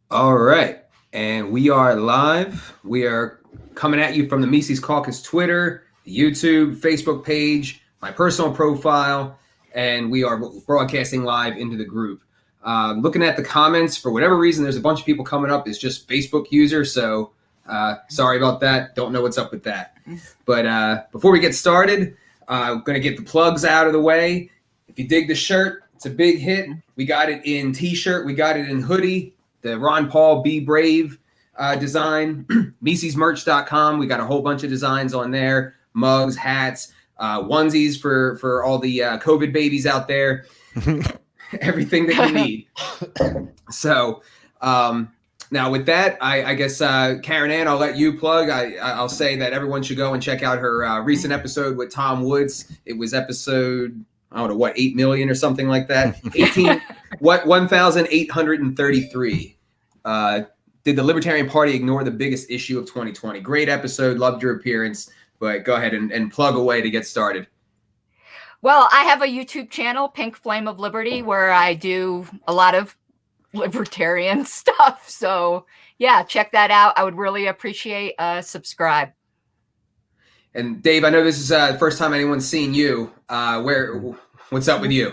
All right. And we are live. We are coming at you from the Mises Caucus Twitter, YouTube, Facebook page, my personal profile, and we are broadcasting live into the group. Looking at the comments, for whatever reason, there's a bunch of people coming up as just Facebook users. So sorry about that. Don't know what's up with that. But before we get started, I'm going to get the plugs out of the way. If you dig the shirt, it's a big hit. We got it in t-shirt. We got it in hoodie. The Ron Paul Be Brave design, MisesMerch.com. We got a whole bunch of designs on there, mugs, hats, onesies for all the COVID babies out there, everything that you need. So now with that, I guess, Caryn Ann, I'll let you plug. I'll say that everyone should go and check out her recent episode with Tom Woods. It was episode, I don't know, what, 8 million or something like that? 1,833. Did the Libertarian Party ignore the biggest issue of 2020? Great episode. Loved your appearance. But go ahead and plug away to get started. Well, I have a YouTube channel, Pink Flame of Liberty, where I do a lot of libertarian stuff. So, yeah, check that out. I would really appreciate subscribe. And Dave, I know this is the first time anyone's seen you. What's up with you?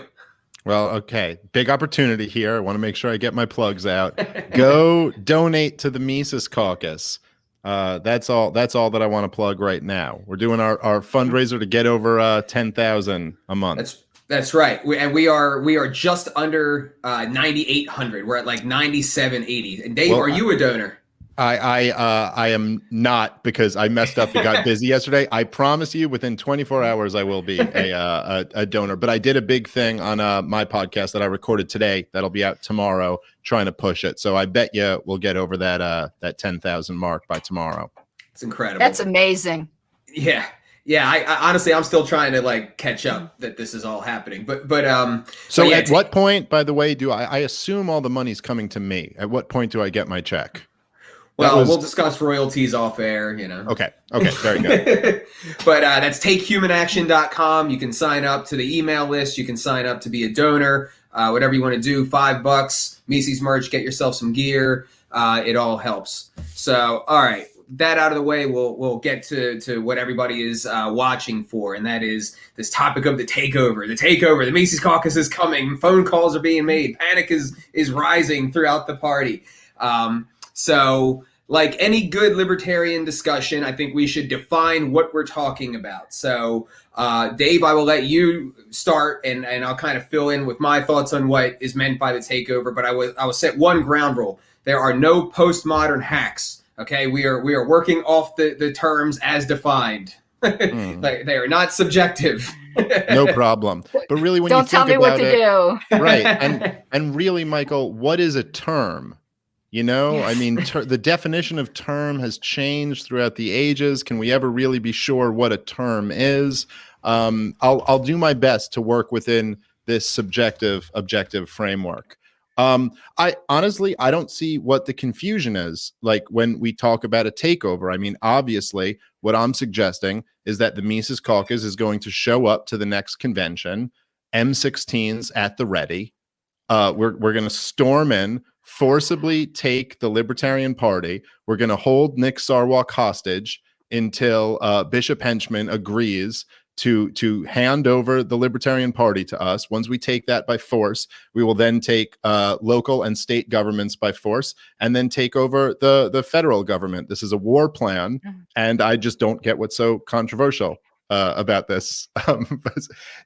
Well, okay. Big opportunity here. I want to make sure I get my plugs out. Go donate to the Mises Caucus. That's all that I want to plug right now. We're doing our fundraiser to get over 10,000 a month. That's right. We are just under 9,800. We're at like 9,780. And Dave, are you a donor? I am not, because I messed up and got busy yesterday. I promise you, within 24 hours, I will be a donor. But I did a big thing on my podcast that I recorded today. That'll be out tomorrow, trying to push it. So I bet you we'll get over that 10,000 mark by tomorrow. It's incredible. That's amazing. Yeah. I honestly, I'm still trying to catch up that this is all happening. But so at what point, by the way, do I assume all the money's coming to me? At what point do I get my check? Well, we'll discuss royalties off air, Okay, very good. But that's takehumanaction.com. You can sign up to the email list. You can sign up to be a donor, whatever you want to do. $5, Mises merch, get yourself some gear. It all helps. So, all right, that out of the way, we'll get to what everybody is watching for, and that is this topic of the takeover. The takeover, the Mises Caucus is coming. Phone calls are being made. Panic is rising throughout the party. So, like any good libertarian discussion, I think we should define what we're talking about. So, Dave, I will let you start, and I'll kind of fill in with my thoughts on what is meant by the takeover. But I will set one ground rule: there are no postmodern hacks. Okay, we are working off the terms as defined. They are not subjective. No problem. But really, when Don't you tell think me about what to do, right? And really, Michael, what is a term? I mean, the definition of term has changed throughout the ages. Can we ever really be sure what a term is? I'll do my best to work within this subjective, objective framework. I honestly don't see what the confusion is, like when we talk about a takeover. I mean, obviously, what I'm suggesting is that the Mises Caucus is going to show up to the next convention, M16s at the ready. We're going to storm in, forcibly take the Libertarian Party. We're going to hold Nick Sarwark hostage until Bishop Henchman agrees to hand over the Libertarian Party to us. Once we take that by force, we will then take local and state governments by force, and then take over the federal government. This is a war plan, and I just don't get what's so controversial about this.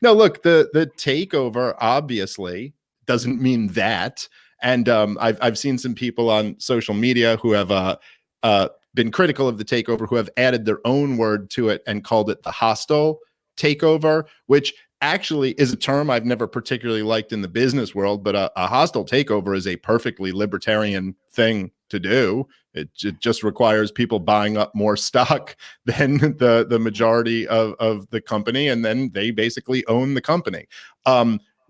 No, look, the takeover obviously doesn't mean that. And I've seen some people on social media who have been critical of the takeover, who have added their own word to it and called it the hostile takeover, which actually is a term I've never particularly liked in the business world. But a hostile takeover is a perfectly libertarian thing to do. It just requires people buying up more stock than the majority of the company, and then they basically own the company.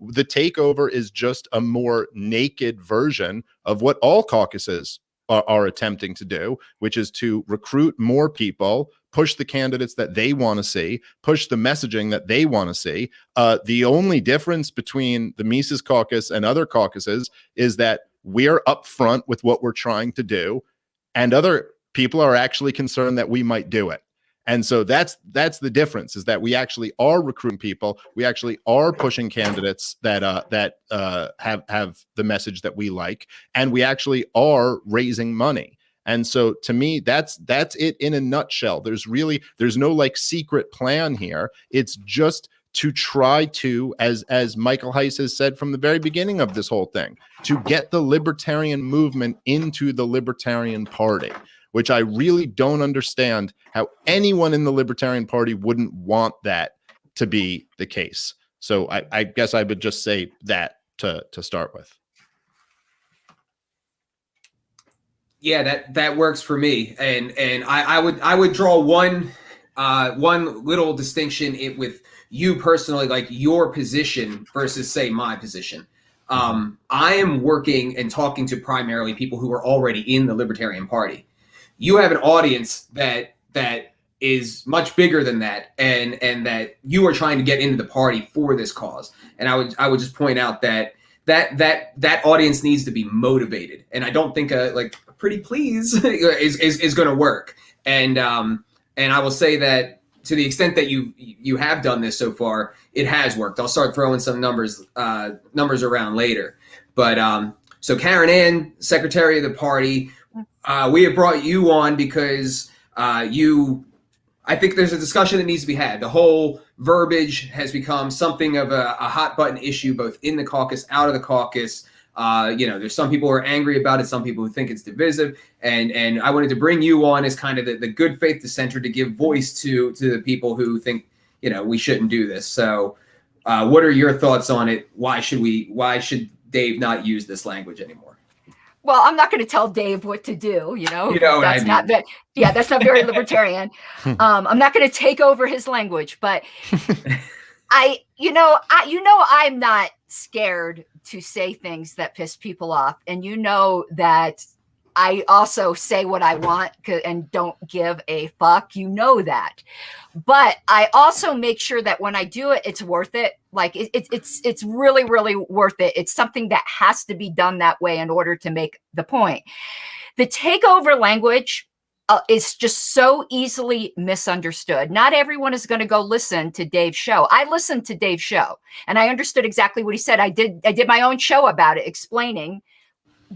The takeover is just a more naked version of what all caucuses are attempting to do, which is to recruit more people, push the candidates that they want to see, push the messaging that they want to see. The only difference between the Mises Caucus and other caucuses is that we're upfront with what we're trying to do, and other people are actually concerned that we might do it. And so that's the difference, is that we actually are recruiting people. We actually are pushing candidates that have the message that we like, and we actually are raising money. And so to me, that's it in a nutshell. There's no like secret plan here. It's just to try to, as Michael Heise has said from the very beginning of this whole thing, to get the libertarian movement into the Libertarian Party, which I really don't understand how anyone in the Libertarian Party wouldn't want that to be the case. So I guess I would just say that to start with. Yeah, that works for me, and I would draw one little distinction with you personally, like your position versus say my position. I am working and talking to primarily people who are already in the Libertarian Party. You have an audience that is much bigger than that, and that you are trying to get into the party for this cause. And I would just point out that audience needs to be motivated, and I don't think like a pretty please is going to work. And I will say that to the extent that you have done this so far, it has worked. I'll start throwing some numbers around later. But so Caryn Ann, Secretary of the Party, we have brought you on because I think there's a discussion that needs to be had. The whole verbiage has become something of a hot button issue, both in the caucus, out of the caucus. There's some people who are angry about it, some people who think it's divisive, and I wanted to bring you on as kind of the good faith dissenter to give voice to the people who think, we shouldn't do this. So what are your thoughts on it? Why should Dave not use this language anymore? Well, I'm not going to tell Dave what to do. That's not that. Yeah, that's not very libertarian. I'm not going to take over his language, but I'm not scared to say things that piss people off, and that I also say what I want and don't give a fuck. That. But I also make sure that when I do it, it's worth it. Like it's really, really worth it. It's something that has to be done that way in order to make the point. The takeover language is just so easily misunderstood. Not everyone is going to go listen to Dave's show. I listened to Dave's show and I understood exactly what he said. I did my own show about it, explaining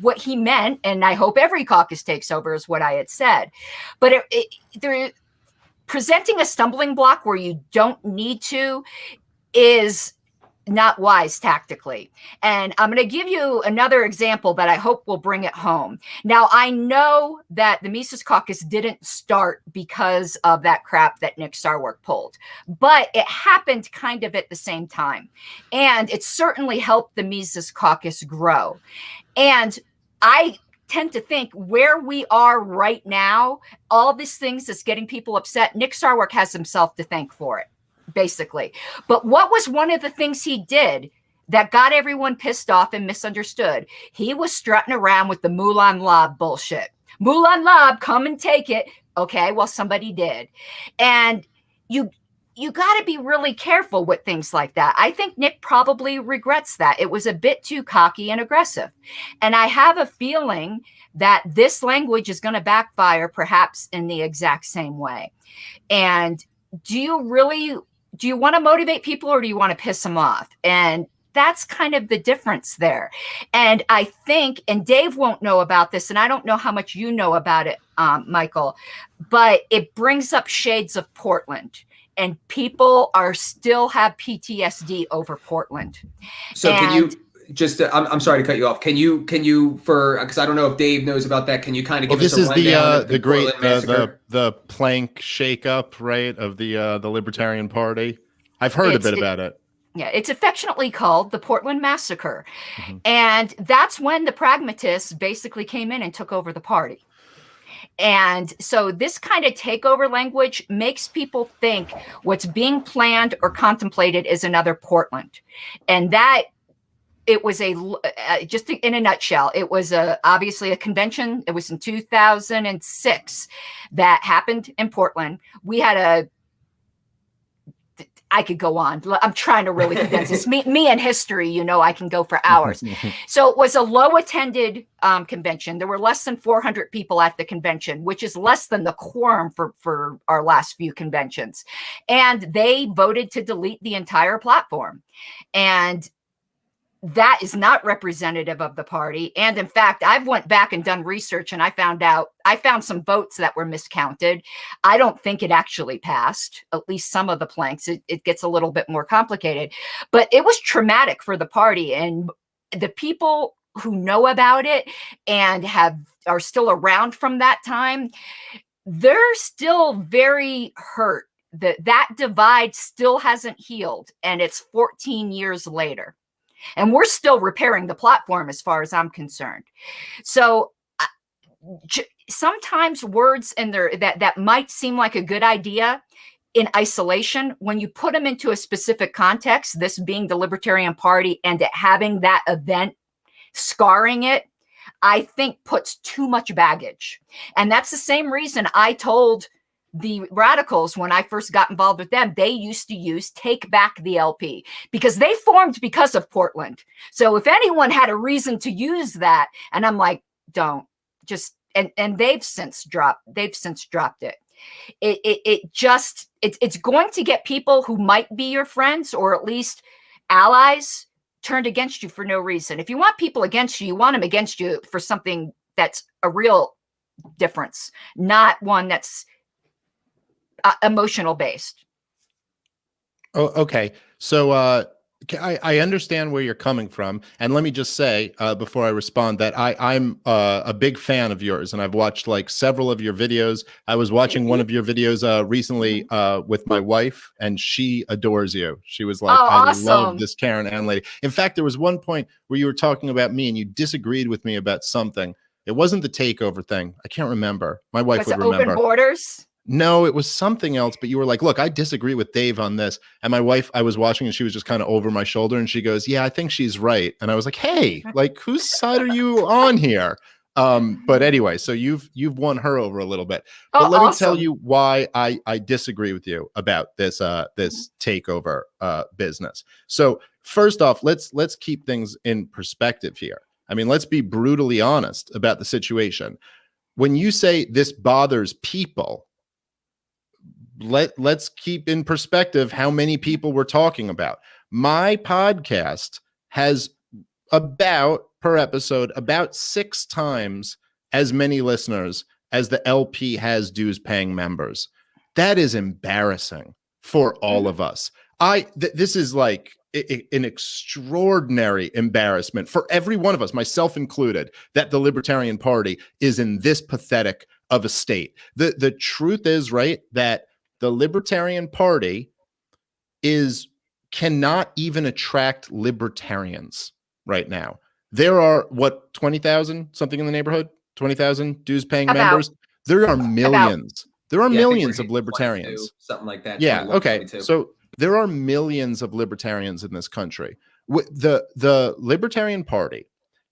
what he meant, and I hope every caucus takes over is what I had said. But they're presenting a stumbling block where you don't need to is not wise tactically. And I'm going to give you another example that I hope will bring it home. Now, I know that the Mises Caucus didn't start because of that crap that Nick Sarwark pulled, but it happened kind of at the same time. And it certainly helped the Mises Caucus grow. And I tend to think where we are right now, all these things that's getting people upset, Nick Sarwark has himself to thank for it, basically. But what was one of the things he did that got everyone pissed off and misunderstood? He was strutting around with the Moulin Lob bullshit. Moulin Lob, come and take it. Okay, well, somebody did. And you got to be really careful with things like that. I think Nick probably regrets that. It was a bit too cocky and aggressive. And I have a feeling that this language is going to backfire perhaps in the exact same way. And do you want to motivate people or do you want to piss them off? And that's kind of the difference there. And I think, and Dave won't know about this, and I don't know how much you know about it, Michael, but it brings up shades of Portland. And people still have PTSD over Portland. So can you just, I'm sorry to cut you off. Can you, because I don't know if Dave knows about that. Can you kind of give us a rundown of the great, the plank shakeup, right, of the Libertarian Party? I've heard a bit about it. Yeah, it's affectionately called the Portland Massacre. Mm-hmm. And that's when the pragmatists basically came in and took over the party. And so this kind of takeover language makes people think what's being planned or contemplated is another Portland. And that it was just in a nutshell, it was obviously a convention. It was in 2006 that happened in Portland. We had I could go on. I'm trying to really condense this. Me and history, you know, I can go for hours. So it was a low attended convention. There were less than 400 people at the convention, which is less than the quorum for our last few conventions. And they voted to delete the entire platform. And that is not representative of the party. And in fact, I've went back and done research, and I found some votes that were miscounted. I don't think it actually passed, at least some of the planks. It gets a little bit more complicated, but it was traumatic for the party. And the people who know about it and are still around from that time, they're still very hurt. That divide still hasn't healed, and it's 14 years later. And we're still repairing the platform as far as I'm concerned. So sometimes words in there that might seem like a good idea in isolation, when you put them into a specific context, this being the Libertarian Party and it having that event scarring it, I think puts too much baggage. And that's the same reason I told the radicals, when I first got involved with them, they used to use Take Back the LP because they formed because of Portland. So if anyone had a reason to use that, and I'm like, don't just, and they've since dropped it. It's going to get people who might be your friends or at least allies turned against you for no reason. If you want people against you, you want them against you for something that's a real difference, not one that's emotional based. Oh, okay. So I understand where you're coming from. And let me just say, before I respond, that I'm a big fan of yours, and I've watched like several of your videos. I was watching one of your videos recently with my wife, and she adores you. She was like, awesome. I love this Caryn Ann lady. In fact, there was one point where you were talking about me and you disagreed with me about something. It wasn't the takeover thing. I can't remember. My wife would remember. Open borders? No, it was something else, but you were like, look, I disagree with Dave on this. And my wife, I was watching and she was just kind of over my shoulder and she goes, yeah, I think she's right. And I was like, hey, like, whose side are you on here? But anyway, so you've won her over a little bit. But let me tell you why I disagree with you about this this takeover business. So first off, let's keep things in perspective here. I mean, let's be brutally honest about the situation. When you say this bothers people, let's keep in perspective how many people we're talking about. My podcast has per episode about 6 times as many listeners as the LP has dues paying members. That is embarrassing for all of us. This is like an extraordinary embarrassment for every one of us, myself included, that the Libertarian Party is in this pathetic of a state. The truth is, right, that the Libertarian Party cannot even attract libertarians right now. There are, 20,000, something in the neighborhood, 20,000 dues paying members. There are millions. There are millions of libertarians. Something like that. Yeah. Okay. 22. So there are millions of libertarians in this country. The Libertarian Party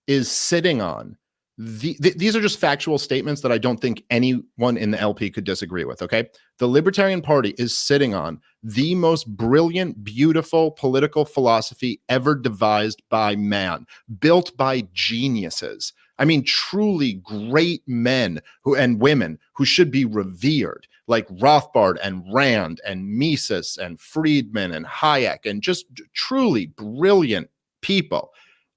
is sitting on these are just factual statements that I don't think anyone in the LP could disagree with. Okay. The Libertarian Party is sitting on the most brilliant, beautiful political philosophy ever devised by man, built by geniuses. I mean, truly great men and women who should be revered, like Rothbard and Rand and Mises and Friedman and Hayek, and just truly brilliant people.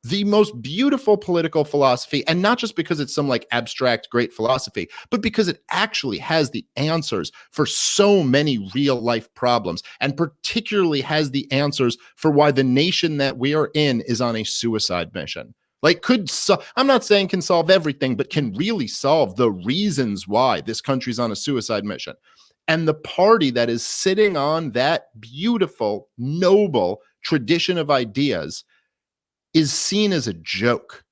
The most beautiful political philosophy, and not just because it's some like abstract great philosophy, but because it actually has the answers for so many real life problems, and particularly has the answers for why the nation that we are in is on a suicide mission. Like I'm not saying can solve everything, but can really solve the reasons why this country's on a suicide mission. And the party that is sitting on that beautiful, noble tradition of ideas is seen as a joke.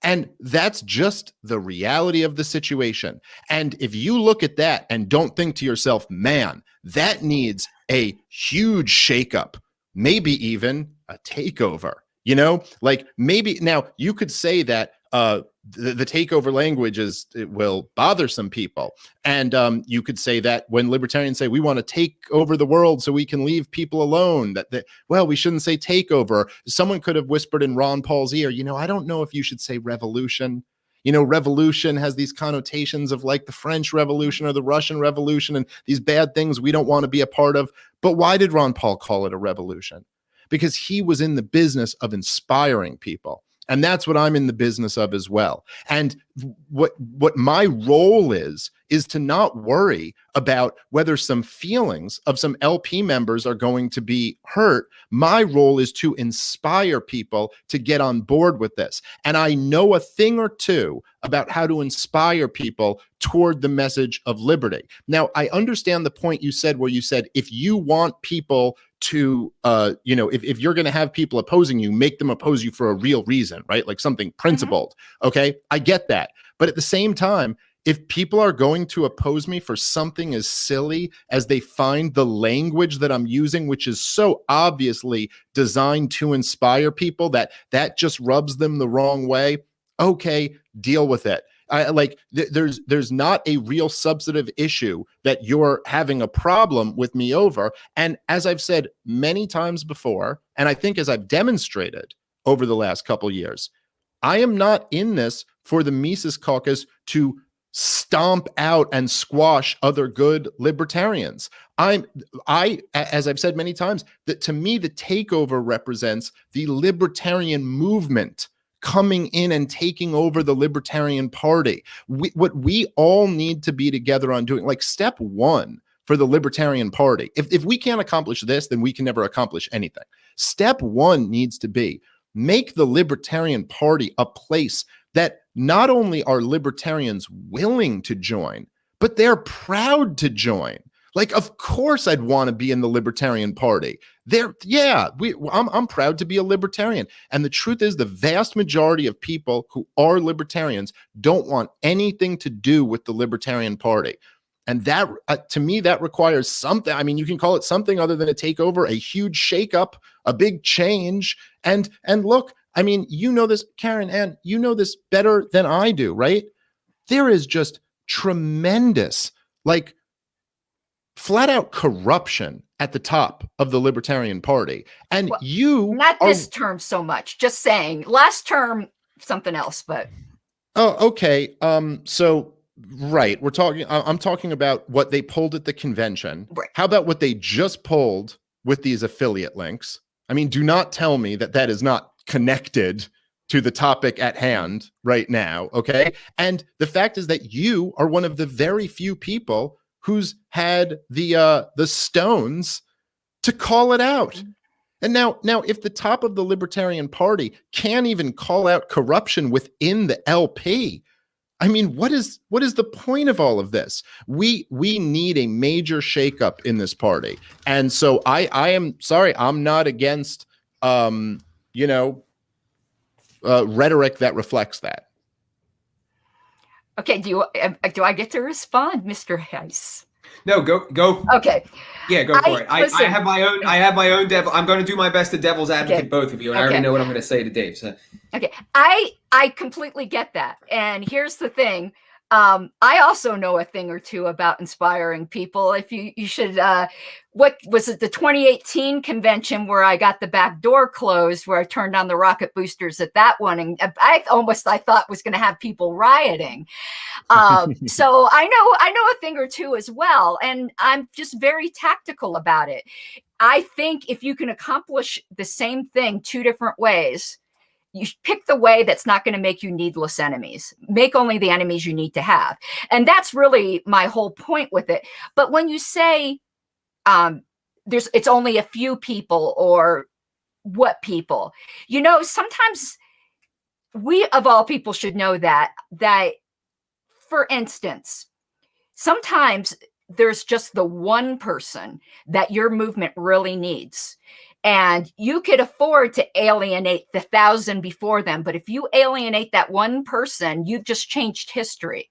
And that's just the reality of the situation. And if you look at that and don't think to yourself, man, that needs a huge shakeup, maybe even a takeover, like maybe now you could say that the takeover language it will bother some people. And you could say that when libertarians say we want to take over the world so we can leave people alone, well, we shouldn't say takeover. Someone could have whispered in Ron Paul's ear, I don't know if you should say revolution. Revolution has these connotations of like the French Revolution or the Russian Revolution and these bad things we don't want to be a part of. But why did Ron Paul call it a revolution? Because he was in the business of inspiring people. And that's what I'm in the business of as well. And what my role is to not worry about whether some feelings of some LP members are going to be hurt. My role is to inspire people to get on board with this. And I know a thing or two about how to inspire people toward the message of liberty. Now, I understand the point you said where you said, if you want people to, if you're going to have people opposing you, make them oppose you for a real reason, right? Like something principled. Okay. I get that. But at the same time, if people are going to oppose me for something as silly as they find the language that I'm using, which is so obviously designed to inspire people that just rubs them the wrong way, okay, deal with it. There's not a real substantive issue that you're having a problem with me over. And as I've said many times before, and I think as I've demonstrated over the last couple years, I am not in this for the Mises Caucus to stomp out and squash other good libertarians. As I've said many times, that to me, the takeover represents the libertarian movement coming in and taking over the Libertarian Party. What we all need to be together on doing, like step one for the Libertarian Party. If we can't accomplish this, then we can never accomplish anything. Step one needs to be make the Libertarian Party a place that not only are libertarians willing to join, but they're proud to join. Like, of course I'd want to be in the Libertarian Party. I'm proud to be a libertarian. And the truth is the vast majority of people who are libertarians don't want anything to do with the Libertarian Party. And that, to me, that requires something. I mean, you can call it something other than a takeover, a huge shakeup, a big change. And look, I mean, you know this, Caryn, and you know this better than I do, right? There is just tremendous, like, flat out corruption at the top of the Libertarian Party. And well, not this term so much, just saying last term, something else, but. Oh, okay. So, right. I'm talking about what they pulled at the convention. Right. How about what they just pulled with these affiliate links? I mean, do not tell me that is not connected to the topic at hand right now. Okay. And the fact is that you are one of the very few people who's had the stones to call it out. And now, if the top of the Libertarian Party can't even call out corruption within the LP, I mean, what is the point of all of this? We need a major shakeup in this party. And so I am sorry, I'm not against rhetoric that reflects that. Okay, do I get to respond, Mr. Heise? No, go. Okay. Yeah, go for it. I have my own devil. I'm going to do my best to devil's advocate both of you, and I already know what I'm going to say to Dave. So. Okay, I completely get that, and here's the thing. I also know a thing or two about inspiring people. If you should, what was it, the 2018 convention where I got the back door closed, where I turned on the rocket boosters at that one, and I thought was going to have people rioting. So I know a thing or two as well, and I'm just very tactical about it. I think if you can accomplish the same thing two different ways, you pick the way that's not going to make you needless enemies. Make only the enemies you need to have. And that's really my whole point with it. But when you say it's only a few people or what people, sometimes we of all people should know that, for instance, sometimes there's just the one person that your movement really needs. And you could afford to alienate the 1,000 before them. But if you alienate that one person, you've just changed history.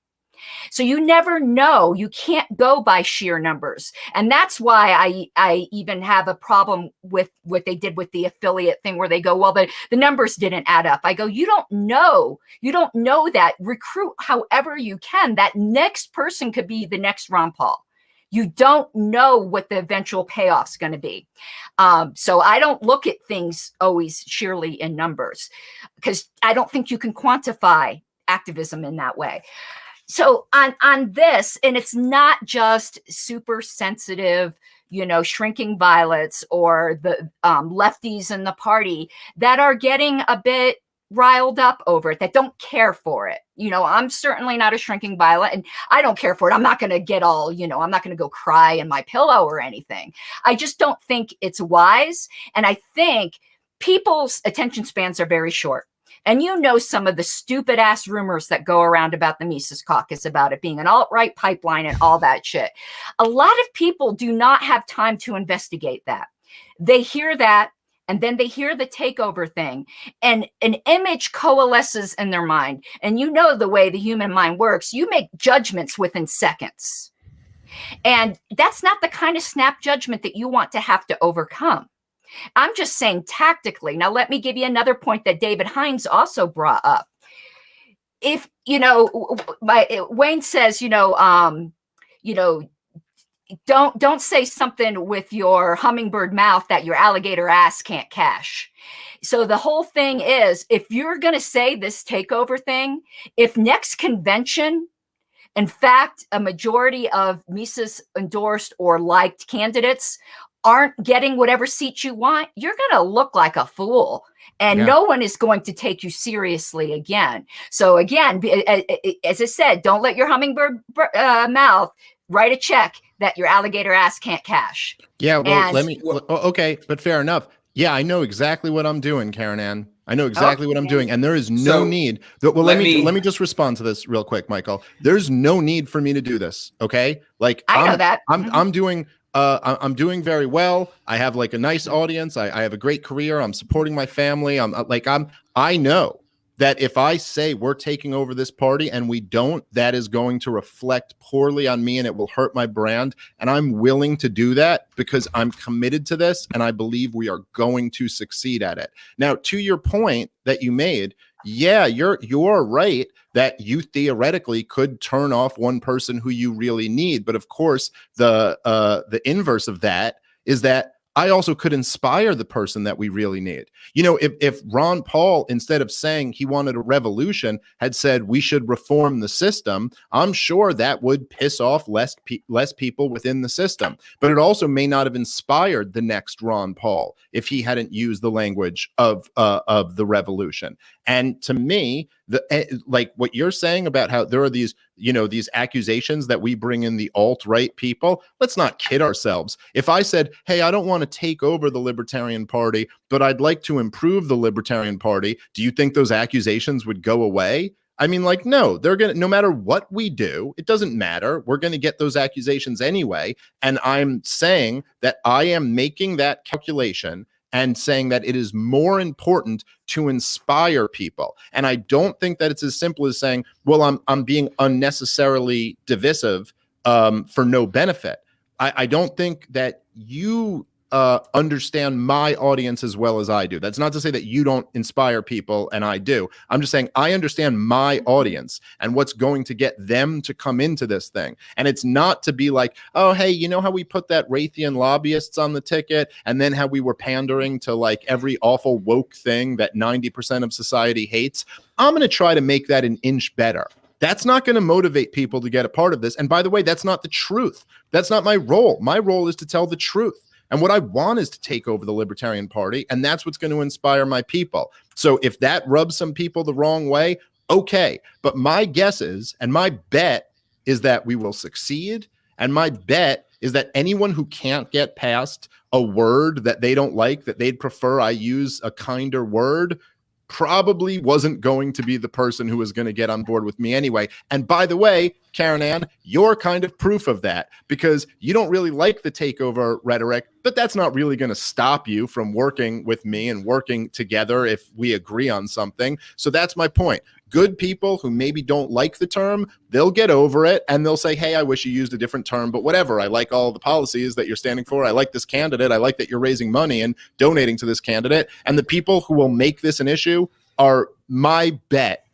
So you never know. You can't go by sheer numbers. And that's why I even have a problem with what they did with the affiliate thing, where they go, well, the numbers didn't add up. I go, you don't know. You don't know that. Recruit however you can. That next person could be the next Ron Paul. You don't know what the eventual payoff's going to be. So I don't look at things always sheerly in numbers, because I don't think you can quantify activism in that way. So on this, and it's not just super sensitive, shrinking violets or the lefties in the party that are getting a bit riled up over it, that don't care for it. I'm certainly not a shrinking violet, and I don't care for it. I'm not going to get all, I'm not going to go cry in my pillow or anything. I just don't think it's wise. And I think people's attention spans are very short. And some of the stupid ass rumors that go around about the Mises Caucus, about it being an alt-right pipeline and all that shit. A lot of people do not have time to investigate that. They hear that, and then they hear the takeover thing, and an image coalesces in their mind. And the way the human mind works, you make judgments within seconds. And that's not the kind of snap judgment that you want to have to overcome. I'm just saying tactically. Now, let me give you another point that David Hines also brought up. If, Wayne says, don't say something with your hummingbird mouth that your alligator ass can't cash. So the whole thing is, if you're going to say this takeover thing, if next convention, in fact, a majority of Mises endorsed or liked candidates aren't getting whatever seat you want, you're going to look like a fool. And no one is going to take you seriously again. So again, as I said, don't let your hummingbird mouth write a check that your alligator ass can't cash. Yeah, well, okay, but fair enough. Yeah, I know exactly what I'm doing, Caryn Ann. I know exactly what I'm doing, and there is no need. Well, let me just respond to this real quick, Michael. There's no need for me to do this. Okay, like I know that I'm doing. I'm doing very well. I have like a nice audience. I have a great career. I'm supporting my family. I know that if I say we're taking over this party and we don't, that is going to reflect poorly on me and it will hurt my brand. And I'm willing to do that because I'm committed to this and I believe we are going to succeed at it. Now, to your point that you made, yeah, you're right that you theoretically could turn off one person who you really need. But of course, the inverse of that is that I also could inspire the person that we really need. If Ron Paul, instead of saying he wanted a revolution, had said we should reform the system, I'm sure that would piss off less people within the system. But it also may not have inspired the next Ron Paul if he hadn't used the language of the revolution. And to me, like what you're saying about how there are these accusations that we bring in the alt-right people, let's not kid ourselves. If I said, hey, I don't want to take over the Libertarian Party, but I'd like to improve the Libertarian Party, do you think those accusations would go away? I mean, like, no, no matter what we do, it doesn't matter. We're going to get those accusations anyway. And I'm saying that I am making that calculation and saying that it is more important to inspire people. And I don't think that it's as simple as saying, well, I'm being unnecessarily divisive for no benefit. I don't think that you understand my audience as well as I do. That's not to say that you don't inspire people and I do. I'm just saying I understand my audience and what's going to get them to come into this thing. And it's not to be like, oh, hey, you know how we put that Raytheon lobbyists on the ticket and then how we were pandering to like every awful woke thing that 90% of society hates? I'm going to try to make that an inch better. That's not going to motivate people to get a part of this. And by the way, that's not the truth. That's not my role. My role is to tell the truth. And what I want is to take over the Libertarian Party, and that's what's going to inspire my people. So if that rubs some people the wrong way, okay. But my guess is, and my bet is that we will succeed, and my bet is that anyone who can't get past a word that they don't like, that they'd prefer I use a kinder word, probably wasn't going to be the person who was going to get on board with me anyway. And by the way, Caryn Ann, you're kind of proof of that because you don't really like the takeover rhetoric, but that's not really going to stop you from working with me and working together if we agree on something. So that's my point. good people who maybe don't like the term, they'll get over it and they'll say, hey, I wish you used a different term, but whatever. I like all the policies that you're standing for. I like this candidate. I like that you're raising money and donating to this candidate. And the people who will make this an issue are, my bet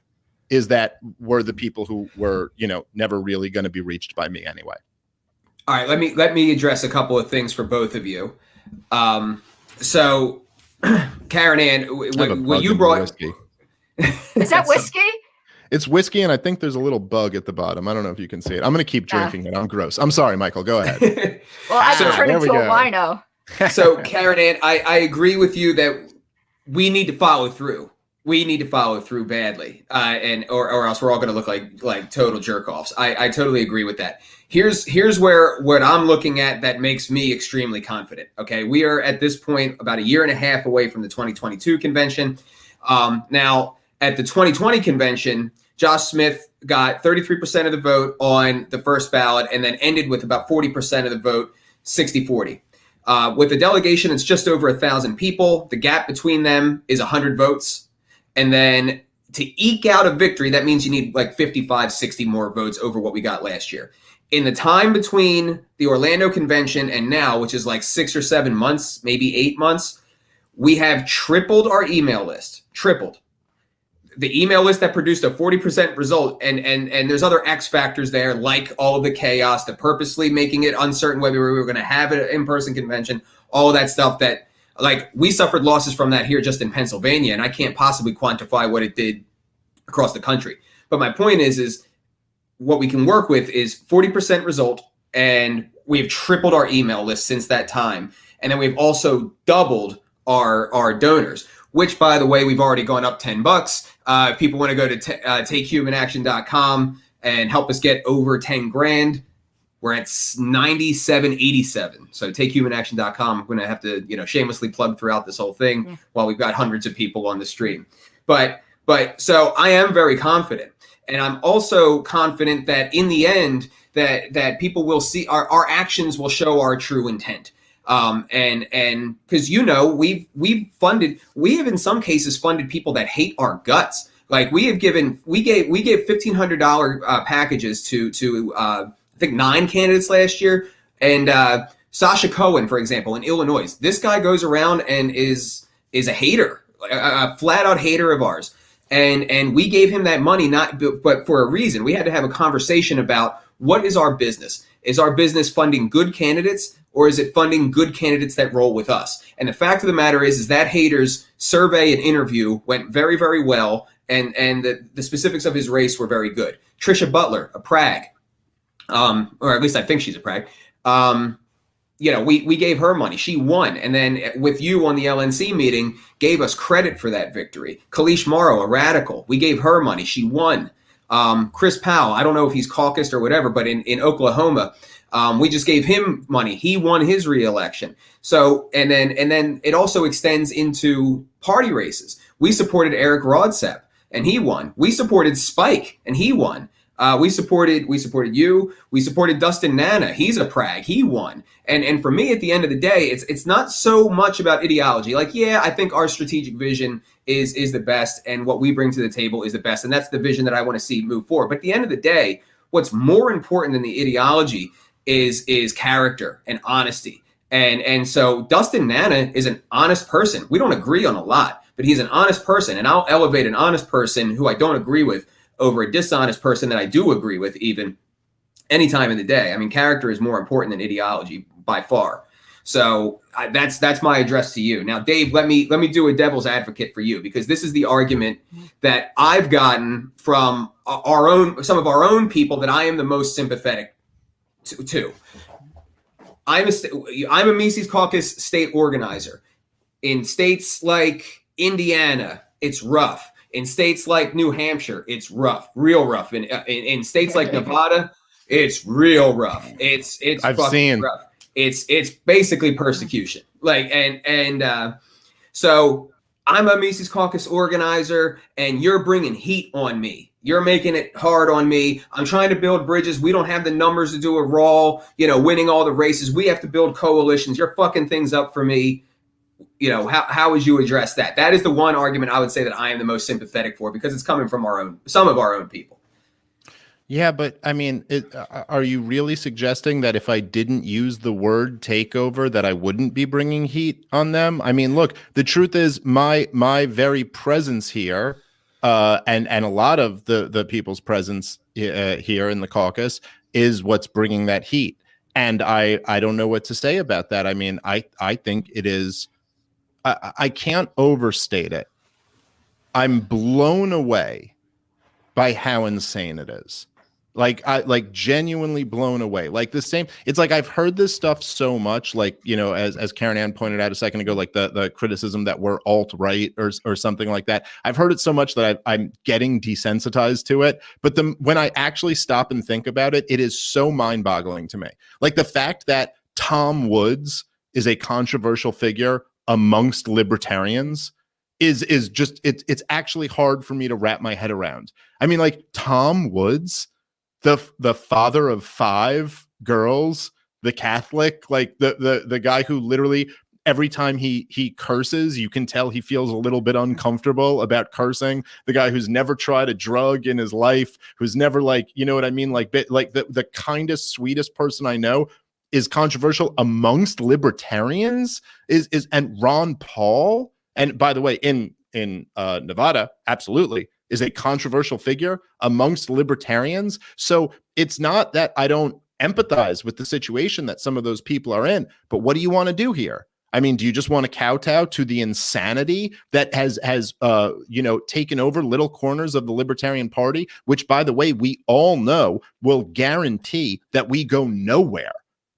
is that were the people who were, never really going to be reached by me anyway. All right, let me address a couple of things for both of you. So, Caryn Ann, when you brought whiskey. Is that whiskey? It's whiskey, and I think there's a little bug at the bottom. I don't know if you can see it. I'm going to keep drinking it. I'm gross. I'm sorry, Michael. Go ahead. Well, I can turn into a wino. So, Caryn Ann, I agree with you that we need to follow through. We need to follow through badly, or else we're all going to look like total jerk offs. I totally agree with that. Here's where what I'm looking at that makes me extremely confident. Okay, we are at this point about a year and a half away from the 2022 convention. Now at the 2020 convention, Josh Smith got 33% of the vote on the first ballot, and then ended with about 40% of the vote, 60-40. With the delegation, it's just over 1,000 people. The gap between them is 100 votes. And then to eke out a victory, that means you need like 55, 60 more votes over what we got last year. In the time between the Orlando convention and now, which is like 6 or 7 months, maybe 8 months, we have tripled our email list. Tripled. The email list that produced a 40% result, and there's other X factors there, like all of the chaos, the purposely making it uncertain whether we were going to have an in-person convention, all of that stuff that, like, we suffered losses from that here just in Pennsylvania, and I can't possibly quantify what it did across the country. But my point is what we can work with is 40% result, and we've tripled our email list since that time. And then we've also doubled our donors, which, by the way, we've already gone up $10. If people want to go to takehumanaction.com and help us get over 10 grand, we're at 97.87. So takehumanaction.com. I'm going to have to, shamelessly plug throughout this whole thing while we've got hundreds of people on the stream. But so I am very confident. And I'm also confident that in the end that people will see our actions will show our true intent. And because, we have in some cases funded people that hate our guts. Like we gave $1,500 packages to I think 9 candidates last year. And Sasha Cohen, for example, in Illinois, this guy goes around and is a hater, a flat out hater of ours. And we gave him that money, but for a reason. We had to have a conversation about what is our business? Is our business funding good candidates, or is it funding good candidates that roll with us? And the fact of the matter is that hater's survey and interview went very, very well. And the specifics of his race were very good. Trisha Butler, a Prague. Or at least I think she's a Prague. We gave her money. She won. And then with you on the LNC meeting, gave us credit for that victory. Kalish Morrow, a radical, we gave her money. She won. Chris Powell, I don't know if he's caucused or whatever, but in Oklahoma, we just gave him money. He won his reelection. So, and then it also extends into party races. We supported Eric Rodsep, and he won. We supported Spike, and he won. We supported you. We supported Dustin Nana. He's a Prague. He won. And for me, at the end of the day, it's not so much about ideology. Like, yeah, I think our strategic vision is the best, and what we bring to the table is the best, and that's the vision that I want to see move forward. But at the end of the day, what's more important than the ideology is character and honesty. And so Dustin Nana is an honest person. We don't agree on a lot, but he's an honest person, and I'll elevate an honest person who I don't agree with over a dishonest person that I do agree with, even any time in the day. I mean, character is more important than ideology by far. So that's my address to you. Now, Dave, let me do a devil's advocate for you, because this is the argument that I've gotten from some of our own people that I am the most sympathetic to. I'm a Mises Caucus state organizer. In states like Indiana, it's rough. In states like New Hampshire, it's rough, real rough. In states like Nevada, it's real rough. It's rough. It's basically persecution. So I'm a Mises Caucus organizer, and you're bringing heat on me. You're making it hard on me. I'm trying to build bridges. We don't have the numbers to do a raw, winning all the races. We have to build coalitions. You're fucking things up for me. how would you address that? That is the one argument I would say that I am the most sympathetic for, because it's coming from some of our own people. Yeah, but I mean, are you really suggesting that if I didn't use the word takeover, that I wouldn't be bringing heat on them? I mean, look, the truth is my very presence here, and a lot of the people's presence here in the caucus is what's bringing that heat. And I don't know what to say about that. I mean, I think it is. I can't overstate it. I'm blown away by how insane it is. Like genuinely blown away. Like the same, it's like I've heard this stuff so much, like, as Caryn Ann pointed out a second ago, like the criticism that we're alt-right or something like that. I've heard it so much that I'm getting desensitized to it. But when I actually stop and think about it, it is so mind-boggling to me. Like the fact that Tom Woods is a controversial figure amongst libertarians is just, it's actually hard for me to wrap my head around. I mean, like Tom Woods, the father of 5 girls, the Catholic, like the guy who literally every time he curses, you can tell he feels a little bit uncomfortable about cursing. The guy who's never tried a drug in his life, who's never, like, you know what I mean? Like the kindest, sweetest person I know is controversial amongst libertarians, and Ron Paul, and by the way, in Nevada, absolutely, is a controversial figure amongst libertarians. So it's not that I don't empathize with the situation that some of those people are in, but what do you want to do here? I mean, do you just want to kowtow to the insanity that has taken over little corners of the Libertarian Party, which, by the way, we all know will guarantee that we go nowhere.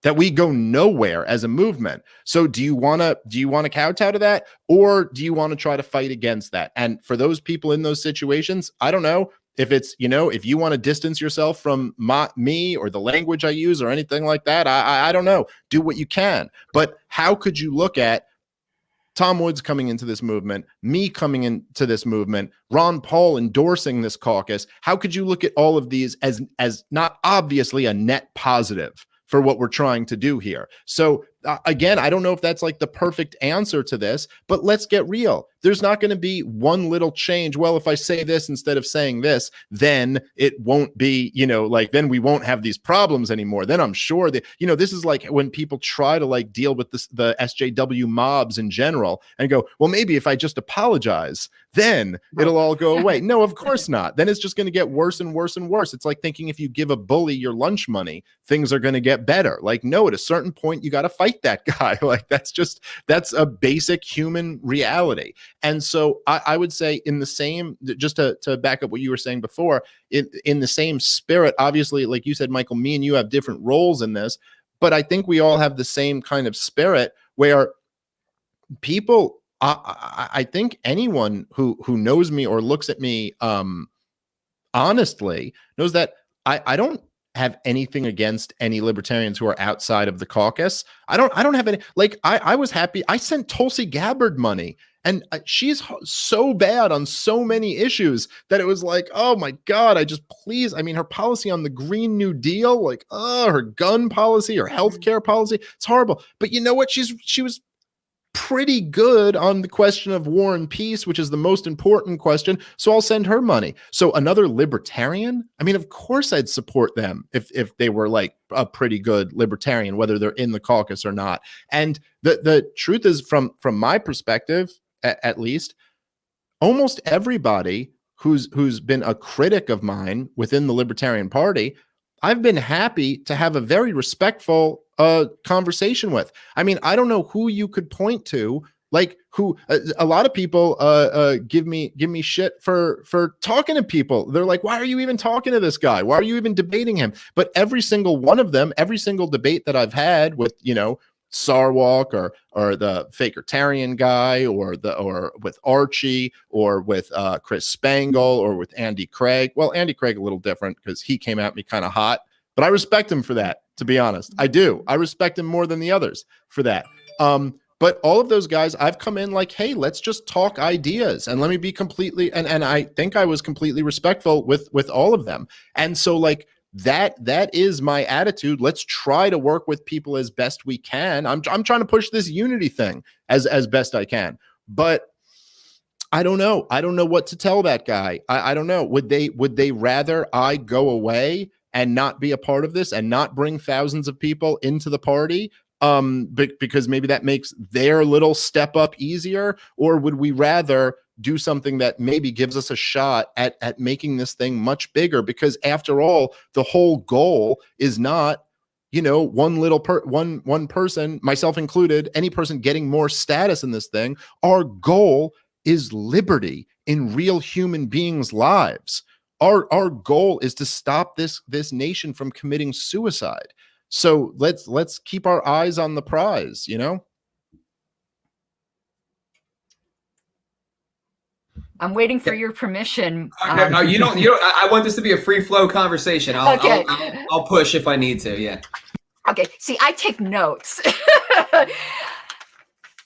As a movement. So do you want to kowtow to that, or do you want to try to fight against that? And for those people in those situations, I don't know if it's, if you want to distance yourself from me or the language I use or anything like that, I don't know. Do what you can. But how could you look at Tom Woods coming into this movement, me coming into this movement, Ron Paul endorsing this caucus? How could you look at all of these as not obviously a net positive for what we're trying to do here? So again, I don't know if that's like the perfect answer to this, but let's get real. There's not going to be one little change. Well, if I say this instead of saying this, then it won't be, then we won't have these problems anymore. Then I'm sure that, this is like when people try to like deal with the SJW mobs in general and go, well, maybe if I just apologize, then it'll all go away. No, of course not. Then it's just going to get worse and worse and worse. It's like thinking if you give a bully your lunch money, things are going to get better. Like, no, at a certain point, you got to fight that guy. Like that's a basic human reality. And so I would say in the same, just to back up what you were saying before, in the same spirit, obviously, like you said, Michael, me and you have different roles in this, but I think we all have the same kind of spirit where people, I think anyone who knows me or looks at me honestly knows that I don't have anything against any libertarians who are outside of the caucus. I don't have any, like, I was happy. I sent Tulsi Gabbard money, and she's so bad on so many issues that it was like, oh my God, I mean, her policy on the Green New Deal, like, her gun policy, her healthcare policy, it's horrible. But you know what? She was pretty good on the question of war and peace, which is the most important question. So I'll send her money. So another libertarian, I mean, of course I'd support them if they were like a pretty good libertarian, whether they're in the caucus or not. And the truth is, from my perspective, at least, almost everybody who's been a critic of mine within the Libertarian Party, I've been happy to have a very respectful conversation with. I mean, I don't know who you could point to, like who a lot of people give me shit for talking to people. They're like, why are you even talking to this guy? Why are you even debating him? But every single one of them, every single debate that I've had with, Sarwalk or the Fakertarian guy or with Archie or with Chris Spangle or with Andy Craig. Well, Andy Craig a little different because he came at me kind of hot, but I respect him for that, to be honest. I do. I respect him more than the others for that. But all of those guys, I've come in like, hey, let's just talk ideas and let me be completely, and I think I was completely respectful with all of them. And so like that is my attitude. Let's try to work with people as best we can. I'm trying to push this unity thing as best I can. But I don't know. I don't know what to tell that guy. I don't know. Would they rather I go away and not be a part of this and not bring thousands of people into the party? Because maybe that makes their little step up easier? Or would we rather do something that maybe gives us a shot at making this thing much bigger? Because after all, the whole goal is not, one person, myself included, any person getting more status in this thing. Our goal is liberty in real human beings' lives. Our goal is to stop this nation from committing suicide. So let's keep our eyes on the prize, I'm waiting for your permission. No, you don't. I want this to be a free flow conversation. I'll push if I need to. Yeah. Okay. See, I take notes.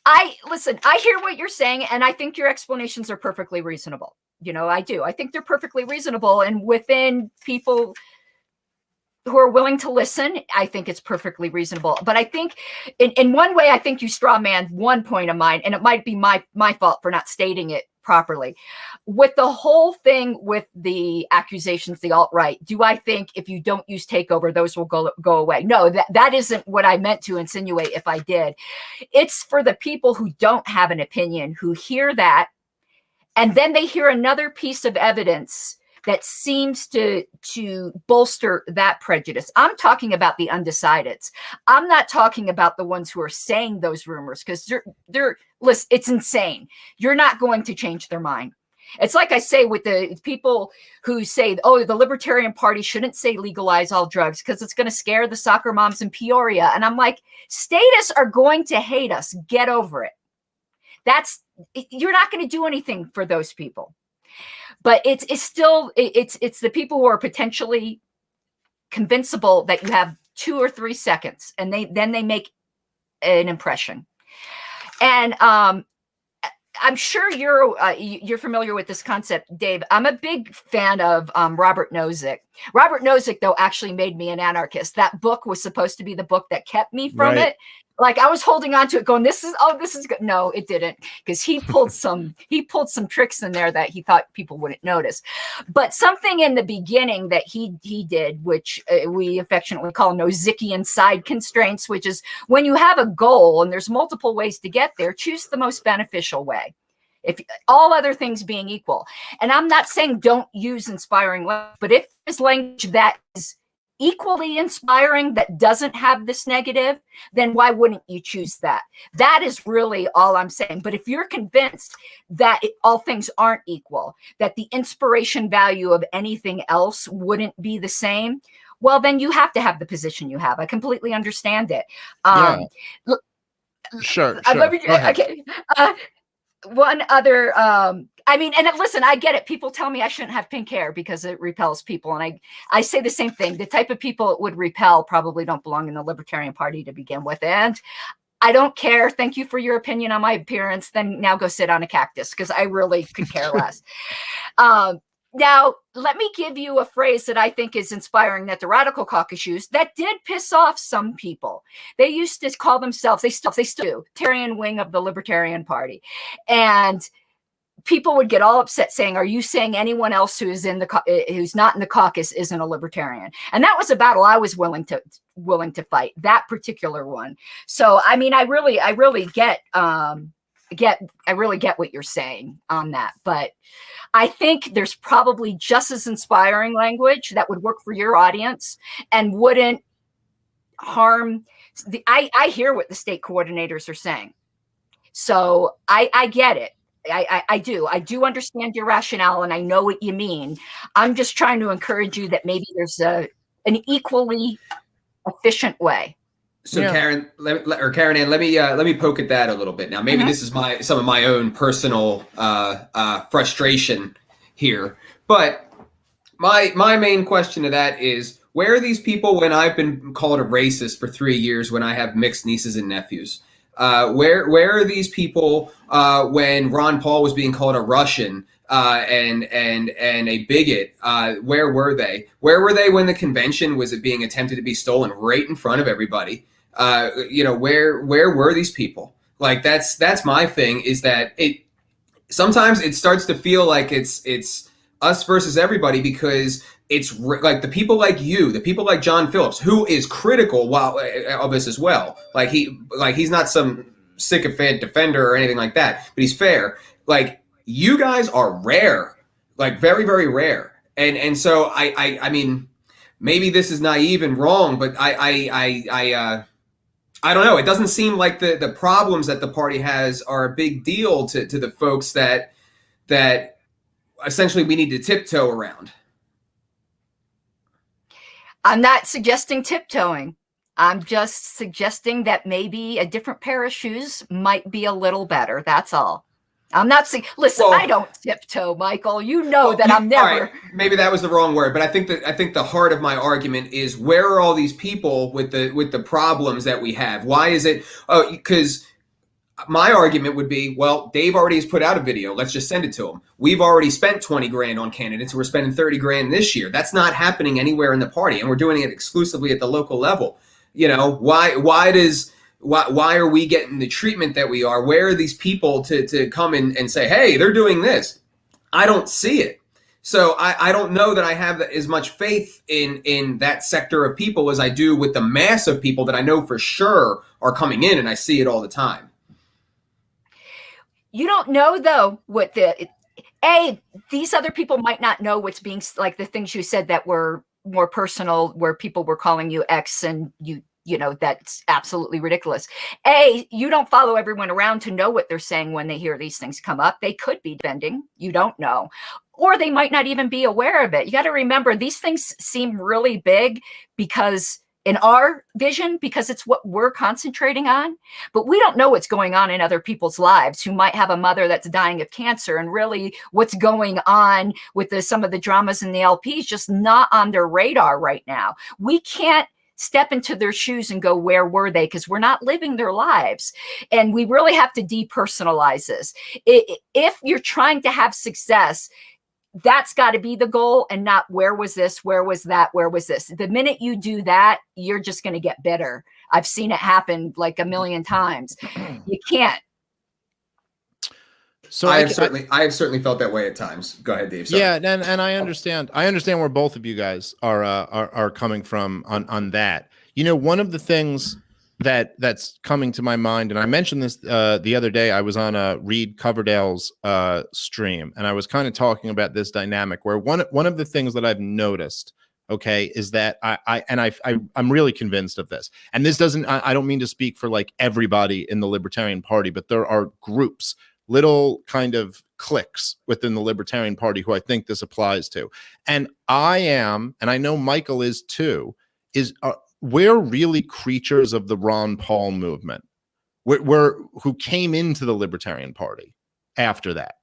I hear what you're saying, and I think your explanations are perfectly reasonable. I do. I think they're perfectly reasonable, and within people who are willing to listen, I think it's perfectly reasonable. But I think in one way, I think you straw man one point of mine, and it might be my fault for not stating it properly. With the whole thing with the accusations, the alt-right, do I think if you don't use takeover, those will go away? No, that isn't what I meant to insinuate if I did. It's for the people who don't have an opinion, who hear that, and then they hear another piece of evidence that seems to bolster that prejudice. I'm talking about the undecideds. I'm not talking about the ones who are saying those rumors, because listen, it's insane. You're not going to change their mind. It's like I say with the people who say, oh, the Libertarian Party shouldn't say legalize all drugs because it's going to scare the soccer moms in Peoria. And I'm like, statists are going to hate us. Get over it. You're not going to do anything for those people. But it's the people who are potentially convincible that you have 2 or 3 seconds, and then they make an impression. And I'm sure you're familiar with this concept, Dave. I'm a big fan of Robert Nozick. Robert Nozick, though, actually made me an anarchist. That book was supposed to be the book that kept me from it. Like I was holding on to it going, this is good. No, it didn't. Because he pulled some tricks in there that he thought people wouldn't notice. But something in the beginning that he did, which we affectionately call Nozickian side constraints, which is when you have a goal and there's multiple ways to get there, choose the most beneficial way. If all other things being equal. And I'm not saying don't use inspiring language, but if there's language that is equally inspiring that doesn't have this negative, then why wouldn't you choose that? That is really all I'm saying. But if you're convinced that all things aren't equal, that the inspiration value of anything else wouldn't be the same, well, then you have to have the position you have. I completely understand it. Look, sure. Okay. One other, listen, I get it. People tell me I shouldn't have pink hair because it repels people. And I say the same thing. The type of people it would repel probably don't belong in the Libertarian Party to begin with. And I don't care. Thank you for your opinion on my appearance. Then now go sit on a cactus because I really could care less. Now, let me give you a phrase that I think is inspiring that the Radical Caucus used that did piss off some people. They used to call themselves, they still do, Libertarian wing of the Libertarian Party. And people would get all upset saying, are you saying anyone else who's not in the caucus isn't a libertarian? And that was a battle I was willing to fight, that particular one. So, I mean, I really get what you're saying on that, but I think there's probably just as inspiring language that would work for your audience and wouldn't harm I hear what the state coordinators are saying. So I get it. I do understand your rationale and I know what you mean. I'm just trying to encourage you that maybe there's an equally efficient way. So yeah. Caryn, let me poke at that a little bit. Now, maybe this is some of my own personal frustration here, but my main question to that is, where are these people when I've been called a racist for 3 years when I have mixed nieces and nephews? Where are these people when Ron Paul was being called a Russian and a bigot. Where were they? Where were they when the convention was being attempted to be stolen right in front of everybody? Where were these people? Like that's my thing, is that it sometimes it starts to feel like it's us versus everybody, because it's like the people like you, the people like John Phillips, who is critical of us as well. Like he's not some sycophant defender or anything like that, but he's fair. Like, you guys are rare, like very, very rare. And so I mean, maybe this is naive and wrong, but I don't know. It doesn't seem like the problems that the party has are a big deal to the folks that essentially we need to tiptoe around. I'm not suggesting tiptoeing. I'm just suggesting that maybe a different pair of shoes might be a little better. That's all. I'm not saying, listen, I don't tiptoe, Michael. You know that I'm never. All right, maybe that was the wrong word, but I think the heart of my argument is, where are all these people with the problems that we have? Why is it? Oh, because my argument would be, well, Dave already has put out a video. Let's just send it to him. We've already spent 20 grand on candidates. We're spending 30 grand this year. That's not happening anywhere in the party, and we're doing it exclusively at the local level. Why are we getting the treatment that we are? Where are these people to come in and say, hey, they're doing this? I don't see it. So I don't know that I have as much faith in that sector of people as I do with the mass of people that I know for sure are coming in, and I see it all the time. You don't know, though, what these other people might not know what's being, like the things you said that were more personal, where people were calling you X, and that's absolutely ridiculous. You don't follow everyone around to know what they're saying when they hear these things come up. They could be defending. You don't know. Or they might not even be aware of it. You got to remember, these things seem really big because in our vision, because it's what we're concentrating on, but we don't know what's going on in other people's lives who might have a mother that's dying of cancer, and really what's going on with some of the dramas in the LPs just not on their radar right now. We can't step into their shoes and go, where were they? Because we're not living their lives. And we really have to depersonalize this. If you're trying to have success, that's got to be the goal, and not where was this, where was that, where was this. The minute you do that, you're just going to get bitter. I've seen it happen like a million times. You can't. So I have certainly felt that way at times. Go ahead, Dave. Sorry. Yeah, and I understand where both of you guys are coming from on that. One of the things that's coming to my mind, and I mentioned this the other day. I was on a Reed Coverdale's stream, and I was kind of talking about this dynamic where one of the things that I've noticed, okay, is that I'm really convinced of this. And this doesn't, I don't mean to speak for like everybody in the Libertarian Party, but there are groups, little kind of cliques within the Libertarian Party who I think this applies to. And I am, and I know Michael is too, we're really creatures of the Ron Paul movement. We're who came into the Libertarian Party after that.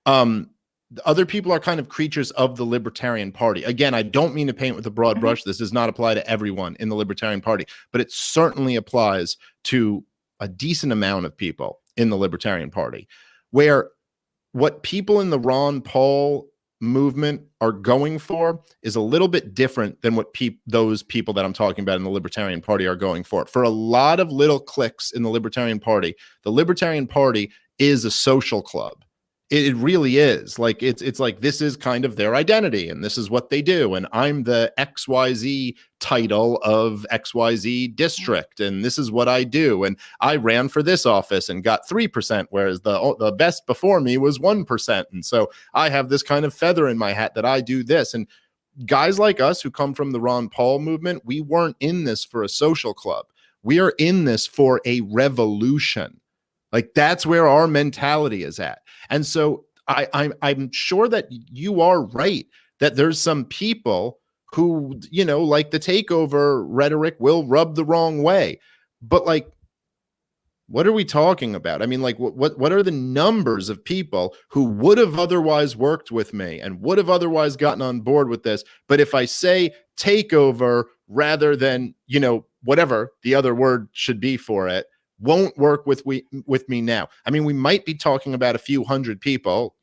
Other people are kind of creatures of the Libertarian Party. Again, I don't mean to paint with a broad brush. This does not apply to everyone in the Libertarian Party, but it certainly applies to a decent amount of people in the Libertarian Party, where what people in the Ron Paul movement are going for is a little bit different than what those people that I'm talking about in the Libertarian Party are going for. For a lot of little cliques in the Libertarian Party is a social club. It really is. Like it's like, this is kind of their identity, and this is what they do. And I'm the XYZ title of XYZ district, and this is what I do. And I ran for this office and got 3%, whereas the best before me was 1%. And so I have this kind of feather in my hat that I do this. And guys like us who come from the Ron Paul movement, we weren't in this for a social club. We are in this for a revolution. Like, that's where our mentality is at. And so I'm sure that you are right, that there's some people who, like the takeover rhetoric will rub the wrong way. But like, what are we talking about? I mean, like, what are the numbers of people who would have otherwise worked with me and would have otherwise gotten on board with this? But if I say takeover rather than, whatever the other word should be for it, won't work with me now. I mean, we might be talking about a few hundred people,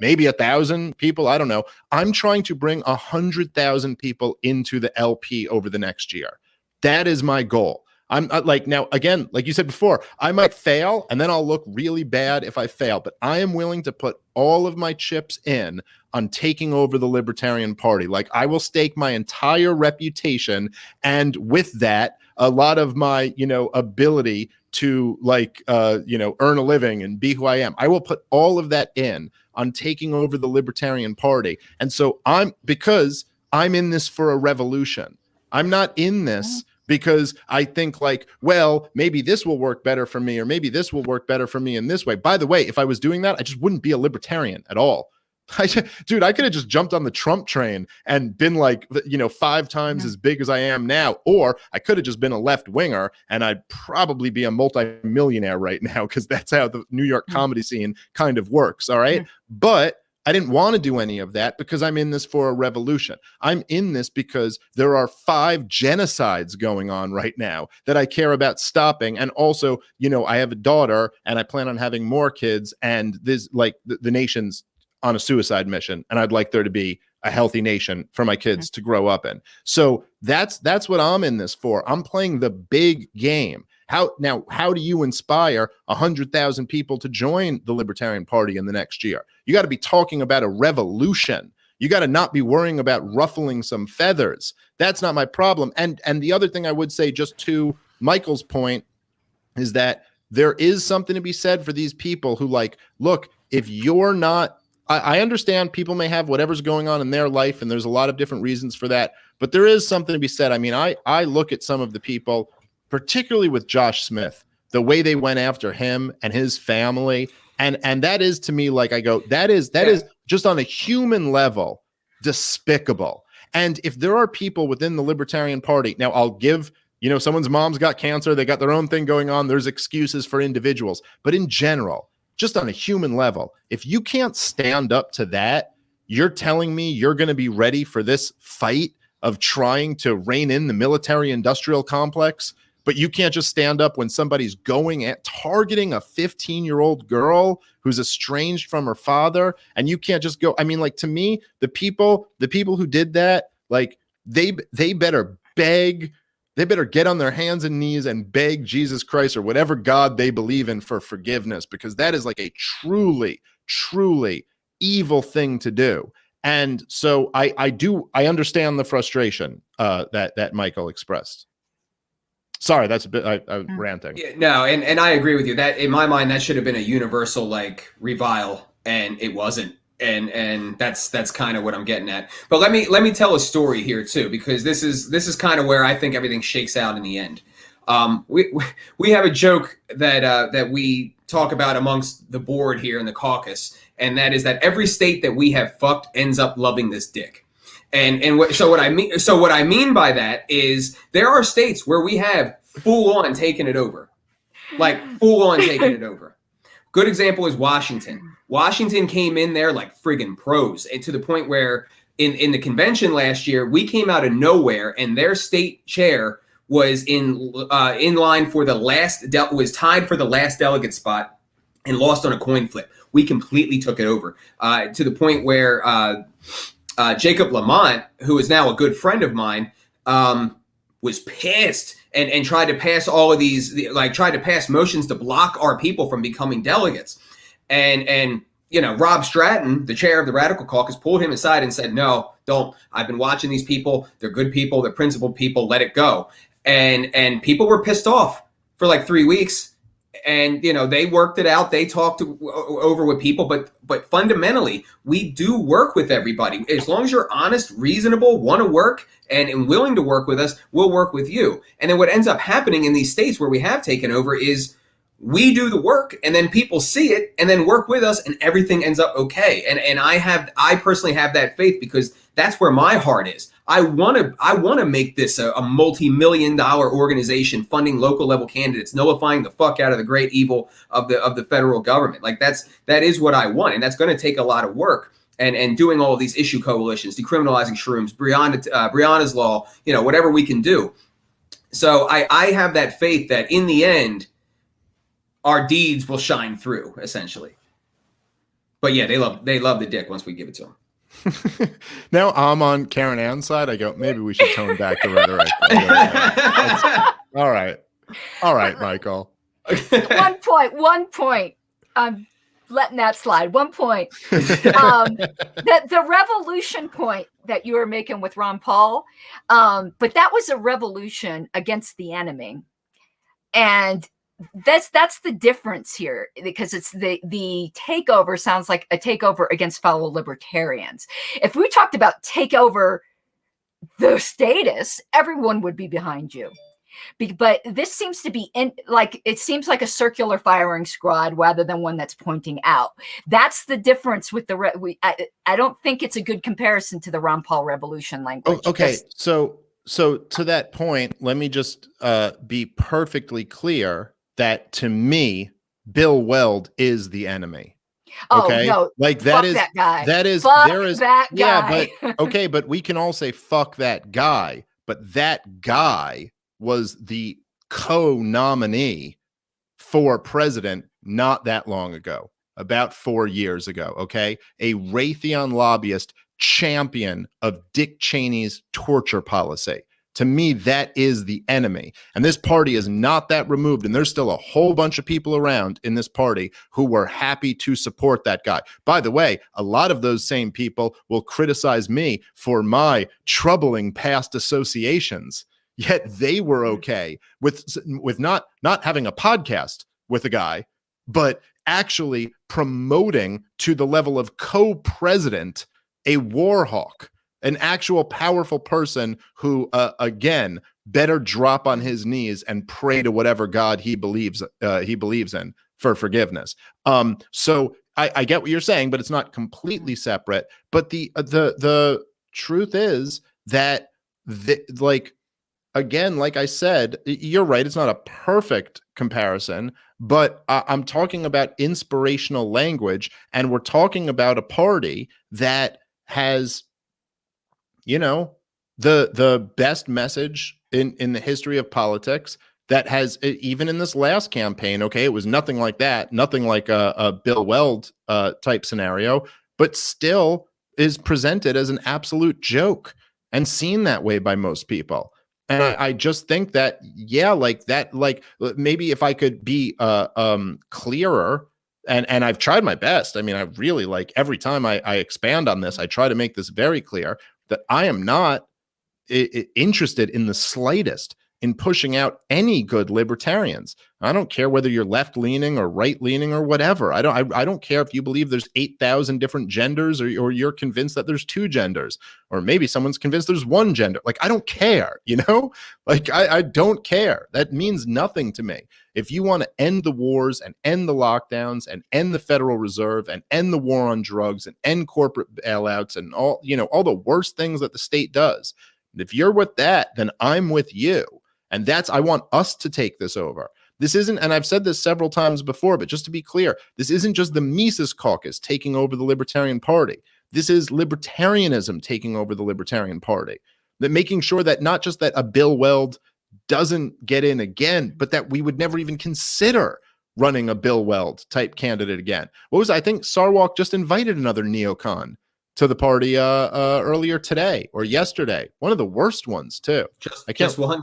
maybe 1,000 people. I don't know. I'm trying to bring 100,000 people into the LP over the next year. That is my goal. I'm like, now, again, like you said before, I might fail and then I'll look really bad if I fail, but I am willing to put all of my chips in on taking over the Libertarian Party. Like, I will stake my entire reputation, and with that, a lot of my, ability to earn a living and be who I am. I will put all of that in on taking over the Libertarian Party. And so because I'm in this for a revolution. I'm not in this because I think maybe this will work better for me, or maybe this will work better for me in this way. By the way, if I was doing that, I just wouldn't be a libertarian at all. Dude, I could have just jumped on the Trump train and been 5 times as big as I am now. Or I could have just been a left winger and I'd probably be a multi-millionaire right now, because that's how the New York comedy scene kind of works. All right. But I didn't want to do any of that because I'm in this for a revolution. I'm in this because there are 5 genocides going on right now that I care about stopping. And also, I have a daughter and I plan on having more kids, and this the nation's on a suicide mission, and I'd like there to be a healthy nation for my kids to grow up in. So that's what I'm in this for. I'm playing the big game. How do you inspire 100,000 people to join the Libertarian Party in the next year? You got to be talking about a revolution. You got to not be worrying about ruffling some feathers. That's not my problem. And the other thing I would say, just to Michael's point, is that there is something to be said for these people who look, if you're not, I understand people may have whatever's going on in their life, and there's a lot of different reasons for that, but there is something to be said. I mean, I look at some of the people, particularly with Josh Smith, the way they went after him and his family, and that is, to me, I go, that is just on a human level despicable. And if there are people within the Libertarian Party, now I'll give, someone's mom's got cancer, they got their own thing going on, there's excuses for individuals, but in general, just on a human level, if you can't stand up to that, you're telling me you're going to be ready for this fight of trying to rein in the military-industrial complex, but you can't just stand up when somebody's targeting a 15-year-old girl who's estranged from her father, and you can't just go. I mean, to me, the people who did that, they better beg. They better get on their hands and knees and beg Jesus Christ or whatever God they believe in for forgiveness, because that is a truly, truly evil thing to do. And so I understand the frustration that Michael expressed. Sorry, that's a bit I'm ranting. Yeah, no, and I agree with you. That, in my mind, that should have been a universal revile, and it wasn't. And that's kind of what I'm getting at. But let me tell a story here too, because this is kind of where I think everything shakes out in the end. We have a joke that we talk about amongst the board here in the caucus, and that is that every state that we have fucked ends up loving this dick. So what I mean by that is there are states where we have full on taken it over, full on taken it over. Good example is Washington. Washington came in there like friggin' pros, and to the point where in the convention last year, we came out of nowhere, and their state chair was in line for the last was tied for the last delegate spot and lost on a coin flip. We completely took it over to the point where Jacob Lamont, who is now a good friend of mine, was pissed and tried to pass all of these, tried to pass motions to block our people from becoming delegates. And Rob Stratton, the chair of the Radical Caucus, pulled him aside and said, "No, don't. I've been watching these people. They're good people. They're principled people. Let it go." And people were pissed off for 3 weeks. And, they worked it out. They talked over with people. But fundamentally, we do work with everybody. As long as you're honest, reasonable, want to work, and willing to work with us, we'll work with you. And then what ends up happening in these states where we have taken over is we do the work, and then people see it and then work with us, and everything ends up okay. And I personally have that faith, because that's where my heart is. I want to make this a multi-million-dollar organization funding local level candidates, nullifying the fuck out of the great evil of the federal government. That is what I want, and that's going to take a lot of work. And doing all of these issue coalitions, decriminalizing shrooms, Breonna's law, whatever we can do. So I have that faith that in the end, our deeds will shine through, essentially. But yeah, they love the dick once we give it to them. Now I'm on Karen Ann's side. I go, maybe we should tone back the rhetoric. All right, Michael. 1 point. I'm letting that slide. 1 point. The revolution point that you were making with Ron Paul, but that was a revolution against the enemy, and that's the difference here, because it's the takeover sounds like a takeover against fellow libertarians. If we talked about takeover the status, everyone would be behind you. But this seems to be it seems like a circular firing squad rather than one that's pointing out. That's the difference with I don't think it's a good comparison to the Ron Paul revolution language. Oh, okay, so to that point, let me just be perfectly clear that to me, Bill Weld is the enemy. Okay, no, like that is that guy. That is fuck there is that guy. Yeah, but okay, but we can all say fuck that guy, but that guy was the co-nominee for president not that long ago, about 4 years ago. Okay, a Raytheon lobbyist, champion of Dick Cheney's torture policy. To me, that is the enemy. And this party is not that removed. And there's still a whole bunch of people around in this party who were happy to support that guy. By the way, a lot of those same people will criticize me for my troubling past associations. Yet they were okay with not having a podcast with a guy, but actually promoting to the level of co-president a war hawk, an actual powerful person who, again, better drop on his knees and pray to whatever God he believes in for forgiveness. So I get what you're saying, but it's not completely separate. But the truth is that again, like I said, you're right. It's not a perfect comparison, but I'm talking about inspirational language, and we're talking about a party that has, the best message in the history of politics, that has, even in this last campaign, okay, it was nothing like that, nothing like a Bill Weld type scenario, but still is presented as an absolute joke and seen that way by most people. And I just think that, maybe if I could be clearer, and I've tried my best. I mean, I really every time I expand on this, I try to make this very clear that I am not interested in the slightest in pushing out any good libertarians. I don't care whether you're left-leaning or right-leaning or whatever. I don't care if you believe there's 8,000 different genders, or you're convinced that there's 2 genders, or maybe someone's convinced there's 1 gender. I don't care, I don't care. That means nothing to me. If you want to end the wars and end the lockdowns and end the Federal Reserve and end the war on drugs and end corporate bailouts and all the worst things that the state does, if you're with that, then I'm with you. And I want us to take this over. This isn't, and I've said this several times before, but just to be clear, this isn't just the Mises Caucus taking over the Libertarian Party. This is libertarianism taking over the Libertarian Party. That making sure that not just that a Bill Weld doesn't get in again, but that we would never even consider running a Bill Weld type candidate again. I think Sarwalk just invited another neocon to the party earlier today or yesterday. One of the worst ones too. Just one?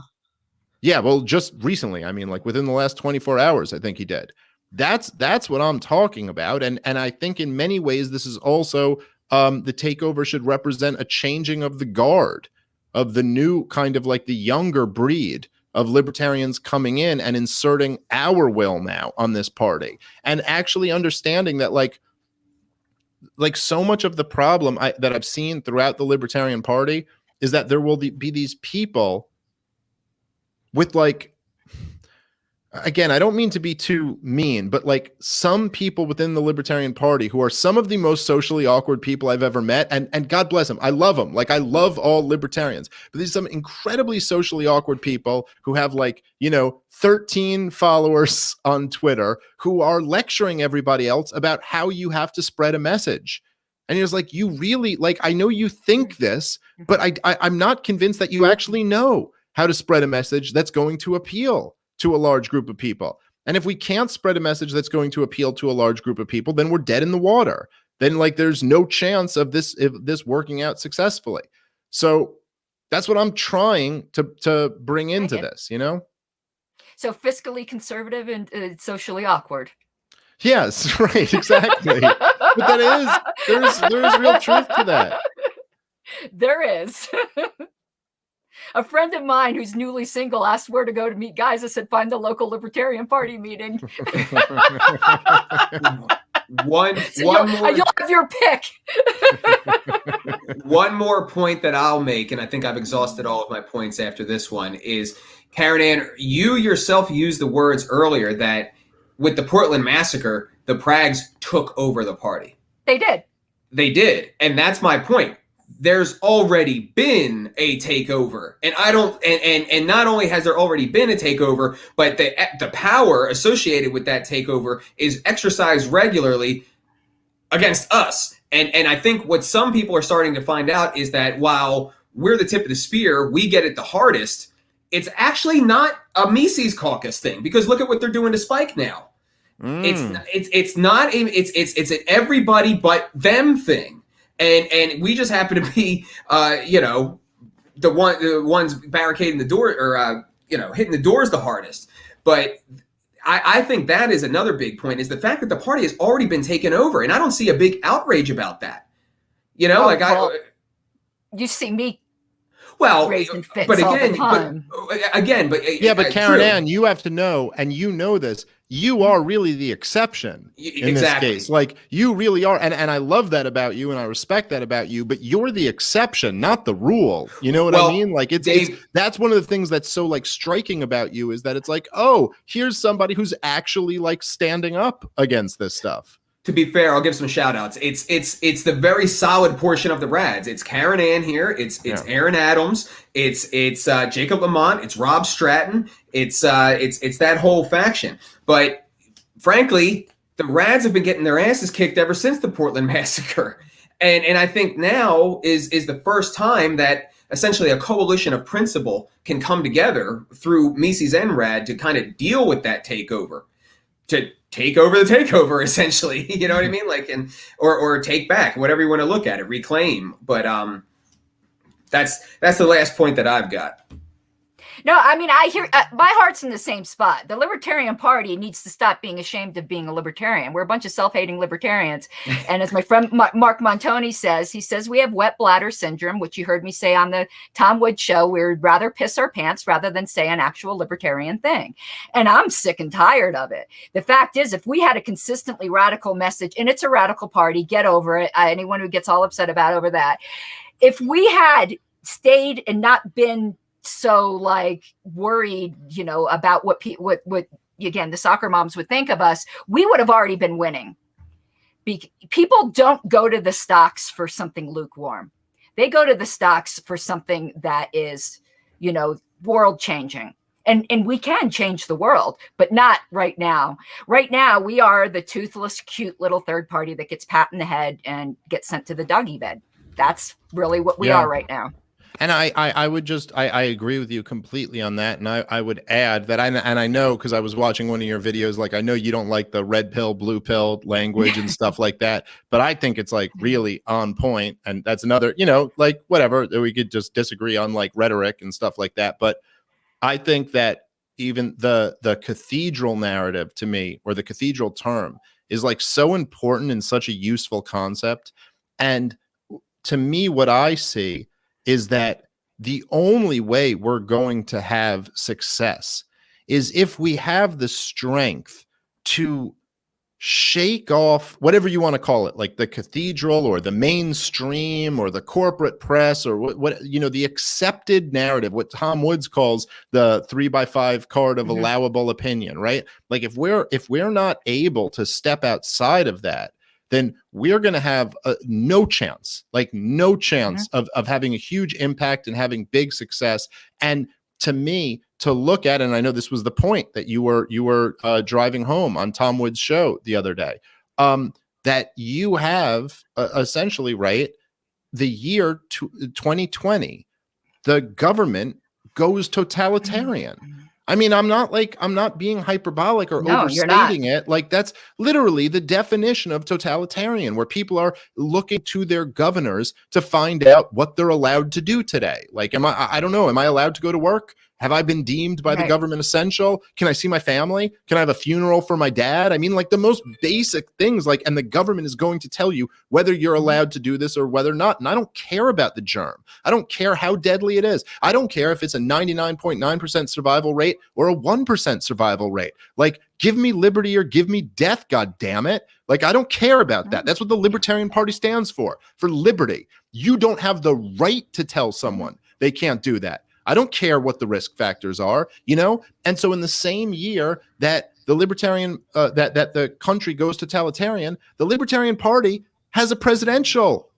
Yeah, well, just recently. I mean, within the last 24 hours, I think he did. That's what I'm talking about. And I think in many ways, this is also the takeover should represent a changing of the guard, of the new kind of the younger breed of libertarians coming in and inserting our will now on this party, and actually understanding that so much of the problem that I've seen throughout the Libertarian Party is that there will be these people with again, I don't mean to be too mean, but some people within the Libertarian Party who are some of the most socially awkward people I've ever met, and God bless them. I love them. I love all libertarians, but there's some incredibly socially awkward people who have 13 followers on Twitter who are lecturing everybody else about how you have to spread a message. And he was you really, I know you think this, but I'm not convinced that you actually know how to spread a message that's going to appeal to a large group of people. And if we can't spread a message that's going to appeal to a large group of people, then we're dead in the water. Then like there's no chance of this working out successfully. So that's what I'm trying to bring into this, you know? So fiscally conservative and socially awkward. Yes, right, exactly. But there is real truth to that. There is. A friend of mine who's newly single asked where to go to meet guys. I said, find the local Libertarian Party meeting. One You'll more, have your pick. one more point that I'll make, and I think I've exhausted all of my points after this one, is Caryn Ann, you yourself used the words earlier that with the Portland massacre, the Prags took over the party. They did. They did. And that's my point. There's already been a takeover. And I don't and not only has there already been a takeover, but the power associated with that takeover is exercised regularly against us. And I think what some people are starting to find out is that while we're the tip of the spear, we get it the hardest. It's actually not a Mises Caucus thing, because look at what they're doing to Spike now. It's an everybody but them thing, and we just happen to be the ones barricading the door or hitting the doors the hardest. But I think that is another big point, is the fact that the party has already been taken over, and I don't see a big outrage about that. You Well, but again, Caryn Ann, you have to know, and you know this, you are really the exception in this case. Like, you really are, and I love that about you, and I respect that about you, but you're the exception, not the rule. You know what I mean? Like, that's one of the things that's so like striking about you, is that it's like, oh, here's somebody who's actually like standing up against this stuff. To be fair, I'll give some shout outs. It's the very solid portion of the Rads. It's Caryn Ann here. It's Aaron Adams. It's Jacob Lamont. It's Rob Stratton. It's that whole faction. But frankly, the Rads have been getting their asses kicked ever since the Portland massacre. And I think now is the first time that essentially a coalition of principle can come together through Mises and Rad to kind of deal with that takeover. To take over the takeover, essentially, you know what I mean? Like, or take back, whatever you want to look at it, reclaim. But that's the last point that I've got. No, I mean, I hear my heart's in the same spot. The Libertarian Party needs to stop being ashamed of being a libertarian. We're a bunch of self-hating libertarians. And as my friend Mark Montoni says, he says we have wet bladder syndrome, which you heard me say on the Tom Woods show. We'd rather piss our pants rather than say an actual libertarian thing. And I'm sick and tired of it. The fact is, if we had a consistently radical message, and it's a radical party, get over it. Anyone who gets all upset over that. If we had stayed and not been so like worried, about what again, the soccer moms would think of us, we would have already been winning. People don't go to the stocks for something lukewarm. They go to the stocks for something that is, world changing. And we can change the world, but not right now. Right now, we are the toothless, cute little third party that gets pat in the head and gets sent to the doggy bed. That's really what we are right now. And I would just, I agree with you completely on that. And I would add that, I know, because I was watching one of your videos, like, I know you don't like the red pill, blue pill language and stuff like that, but I think it's like really on point. And that's another, like whatever, we could just disagree on like rhetoric and stuff like that. But I think that even the cathedral narrative to me, or the cathedral term, is like so important and such a useful concept. And to me, what I see is that the only way we're going to have success is if we have the strength to shake off whatever you want to call it, like the cathedral or the mainstream or the corporate press or what the accepted narrative, what Tom Woods calls the 3x5 card of allowable opinion, right? Like if we're not able to step outside of that, then we're going to have no chance of having a huge impact and having big success. And to me, to look at, and I know this was the point that you were driving home on Tom Woods' show the other day, that you have essentially, right, the year 2020, the government goes totalitarian. I mean, I'm not being hyperbolic or No, you're not. overstating it. Like, that's literally the definition of totalitarian, where people are looking to their governors to find out what they're allowed to do today. Like, I don't know, am I allowed to go to work? Have I been deemed by the government essential? Can I see my family? Can I have a funeral for my dad? I mean, like, the most basic things, like, and the government is going to tell you whether you're allowed to do this or whether not. And I don't care about the germ. I don't care how deadly it is. I don't care if it's a 99.9% survival rate or a 1% survival rate. Like, give me liberty or give me death, God damn it. Like, I don't care about that. That's what the Libertarian Party stands for liberty. You don't have the right to tell someone they can't do that. I don't care what the risk factors are, you know? And so in the same year that the Libertarian, that the country goes totalitarian, the Libertarian Party has a presidential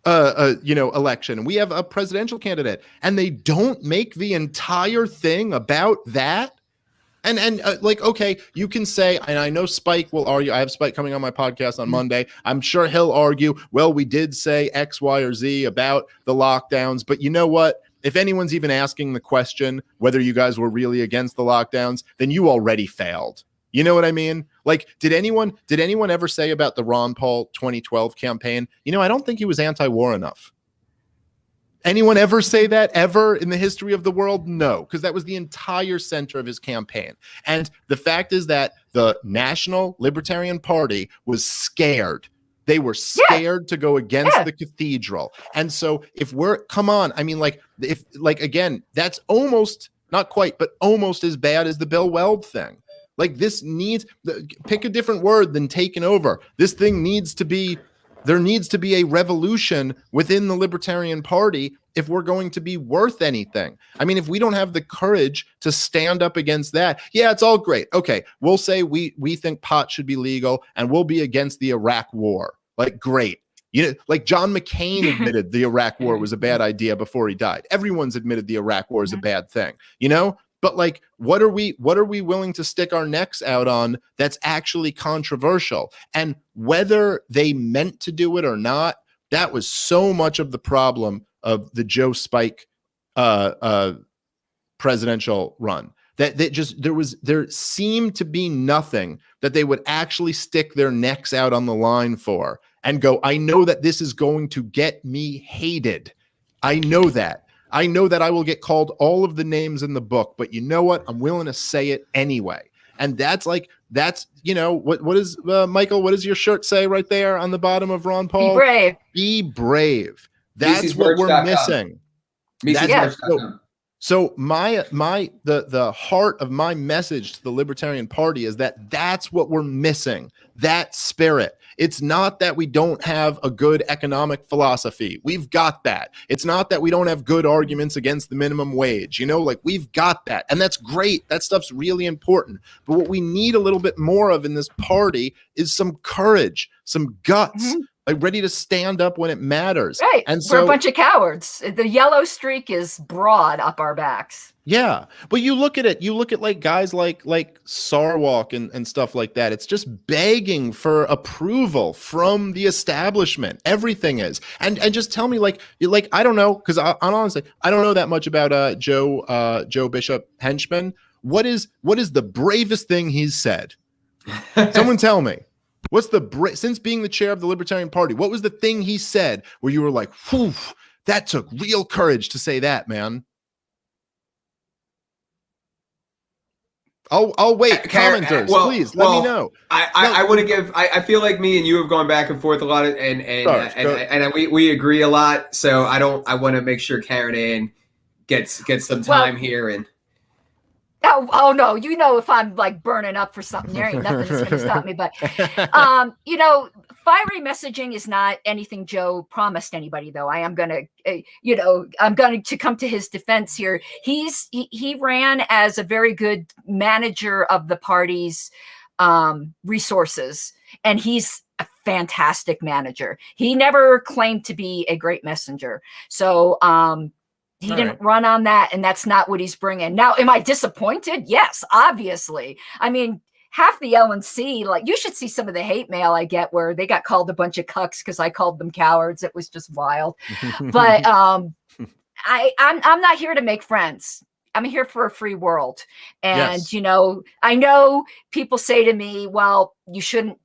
election. And we have a presidential candidate, and they don't make the entire thing about that. And like, okay, you can say, and I know Spike will argue, I have Spike coming on my podcast on Monday. I'm sure he'll argue, well, we did say X, Y, or Z about the lockdowns, but you know what? If anyone's even asking the question whether you guys were really against the lockdowns, then you already failed. You know what I mean? Like, did anyone ever say about the Ron Paul 2012 campaign, you know, I don't think he was anti-war enough? Anyone ever say that ever in the history of the world? No, because that was the entire center of his campaign. And the fact is that the National Libertarian Party was scared. They were scared to go against the cathedral. And so come on, I mean, again, that's almost, not quite, but almost as bad as the Bill Weld thing. Like, this pick a different word than taken over. This thing there needs to be a revolution within the Libertarian Party if we're going to be worth anything. I mean, if we don't have the courage to stand up against that, yeah, it's all great. Okay, we'll say we think pot should be legal and we'll be against the Iraq war. Like, great. You know, like John McCain admitted the Iraq war was a bad idea before he died. Everyone's admitted the Iraq war is a bad thing, you know? But like, what are we willing to stick our necks out on that's actually controversial? And whether they meant to do it or not, that was so much of the problem of the Joe Spike presidential run. That there seemed to be nothing that they would actually stick their necks out on the line for and go, I know that this is going to get me hated. I know that. I know that I will get called all of the names in the book, but you know what? I'm willing to say it anyway. And that's, you know, what is, Michael, what does your shirt say right there on the bottom of Ron Paul? Be brave. Be brave. That's what we're missing. So the heart of my message to the Libertarian Party is that's what we're missing, that spirit. It's not that we don't have a good economic philosophy. We've got that. It's not that we don't have good arguments against the minimum wage. You know, like, we've got that. And that's great. That stuff's really important. But what we need a little bit more of in this party is some courage, some guts. Like, ready to stand up when it matters. Right. And we're a bunch of cowards. The yellow streak is broad up our backs. Yeah. But you look at it, like guys like Sarwalk and stuff like that. It's just begging for approval from the establishment. Everything is. And just tell me, like I don't know, because honestly, I don't know that much about Joe Bishop Henchman. What is the bravest thing he's said? Someone tell me. What's since being the chair of the Libertarian Party, what was the thing he said where you were like, whew, that took real courage to say that, man? I'll wait. Commenters, please let me know. I want to give. I feel like me and you have gone back and forth a lot, and we agree a lot. So I want to make sure Caryn Ann gets some time here and. Oh no, you know, if I'm like burning up for something, there ain't nothing that's going to stop me. But, you know, fiery messaging is not anything Joe promised anybody, though. I am going to, I'm going to come to his defense here. He ran as a very good manager of the party's resources, and he's a fantastic manager. He never claimed to be a great messenger. So, he didn't run on that, and that's not what he's bringing. Now, am I disappointed? Yes, obviously. I mean, half the LNC, like, you should see some of the hate mail I get where they got called a bunch of cucks because I called them cowards. It was just wild. But I'm not here to make friends. I'm here for a free world. And, Yes. I know people say to me, well, you shouldn't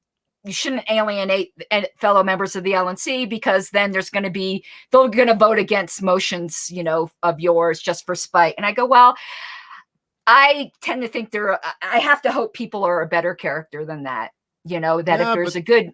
alienate fellow members of the LNC because then they're going to vote against motions, of yours just for spite. And I go, well, I tend to think I have to hope people are a better character than that, that if there's a good,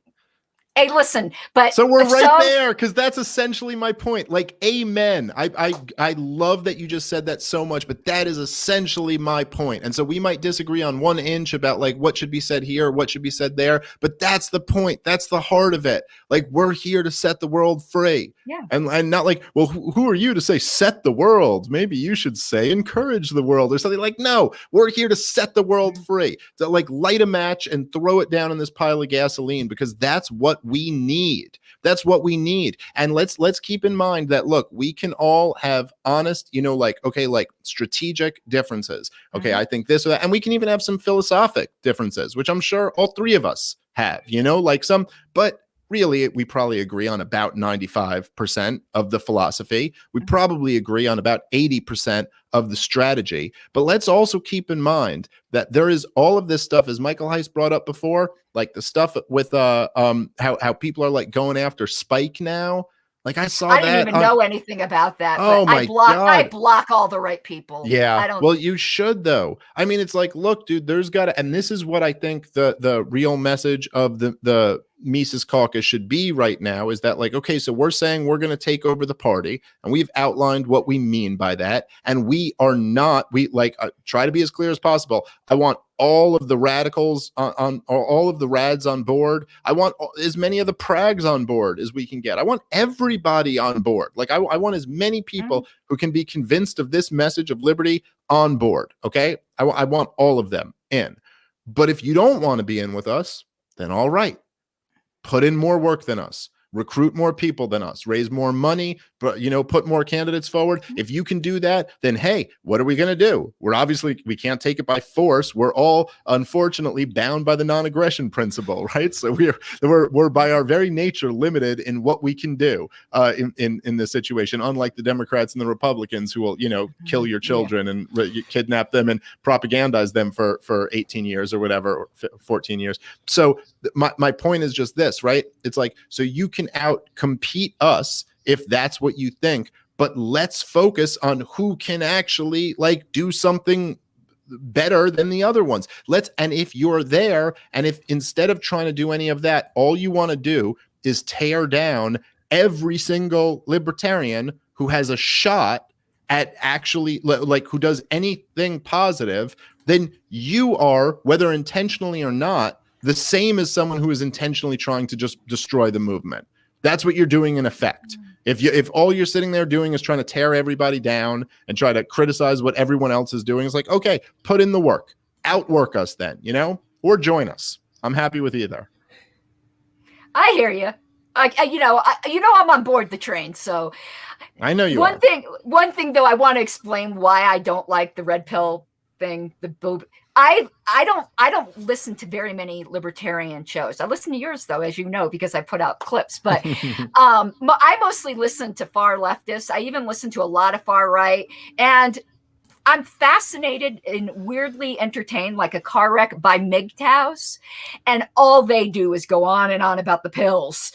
hey, listen, but so we're right there, because that's essentially my point. Like, amen. I love that you just said that so much, but that is essentially my point. And so we might disagree on 1 inch about like what should be said here, what should be said there, but that's the point. That's the heart of it. Like, we're here to set the world free. Yeah. And not like, well, who are you to say set the world? Maybe you should say encourage the world or something. Like, no, we're here to set the world free. To like light a match and throw it down in this pile of gasoline, because that's what we need. That's what we need. And let's keep in mind that, look, we can all have honest, like strategic differences. Okay, I think this or that. And we can even have some philosophic differences, which I'm sure all three of us have, like some, but really, we probably agree on about 95% of the philosophy. We probably agree on about 80% of the strategy. But let's also keep in mind that there is all of this stuff, as Michael Heise brought up before, like the stuff with how people are like going after Spike now. Like, I saw that. I didn't even know anything about that. Oh, but I block all the right people. Yeah. Well, you should, though. I mean, it's like, look, dude, there's got to, and this is what I think the real message of the Mises Caucus should be right now, is that, like, okay, so we're saying we're going to take over the party, and we've outlined what we mean by that. And we try to be as clear as possible. I want all of the radicals on all of the rads on board. I want as many of the prags on board as we can get. I want everybody on board. Like, I want as many people who can be convinced of this message of liberty on board. Okay. I want all of them in. But if you don't want to be in with us, then all right. Put in more work than us, recruit more people than us, raise more money, but put more candidates forward. If you can do that, then hey, what are we going to do? We can't take it by force. We're all unfortunately bound by the non-aggression principle, right? So we're by our very nature limited in what we can do in this situation, unlike the Democrats and the Republicans, who will kill your children and kidnap them and propagandize them for 18 years or whatever, or 14 years. So my point is just this, right? It's like, so you can out compete us if that's what you think, but let's focus on who can actually like do something better than the other ones. And if you're there, and if instead of trying to do any of that, all you want to do is tear down every single libertarian who has a shot at actually like who does anything positive, then you are, whether intentionally or not, the same as someone who is intentionally trying to just destroy the movement. That's what you're doing in effect. If all you're sitting there doing is trying to tear everybody down and try to criticize what everyone else is doing, it's like, okay, put in the work, outwork us then, or join us. I'm happy with either. I hear you. I'm on board the train. So I know you are. One thing though, I want to explain why I don't like the red pill thing, the boob. I don't listen to very many libertarian shows. I listen to yours though, as you know, because I put out clips, but I mostly listen to far leftists. I even listen to a lot of far right, and I'm fascinated and weirdly entertained, like a car wreck, by MGTOWs, and all they do is go on and on about the pills,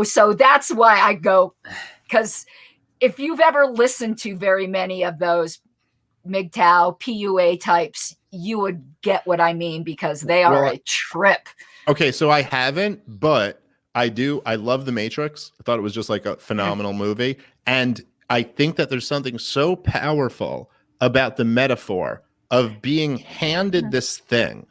so that's why I go, because if you've ever listened to very many of those MGTOW, PUA types, you would get what I mean, because they are a trip. Okay, so I haven't, but I do. I love The Matrix. I thought it was just like a phenomenal movie. And I think that there's something so powerful about the metaphor of being handed this thing,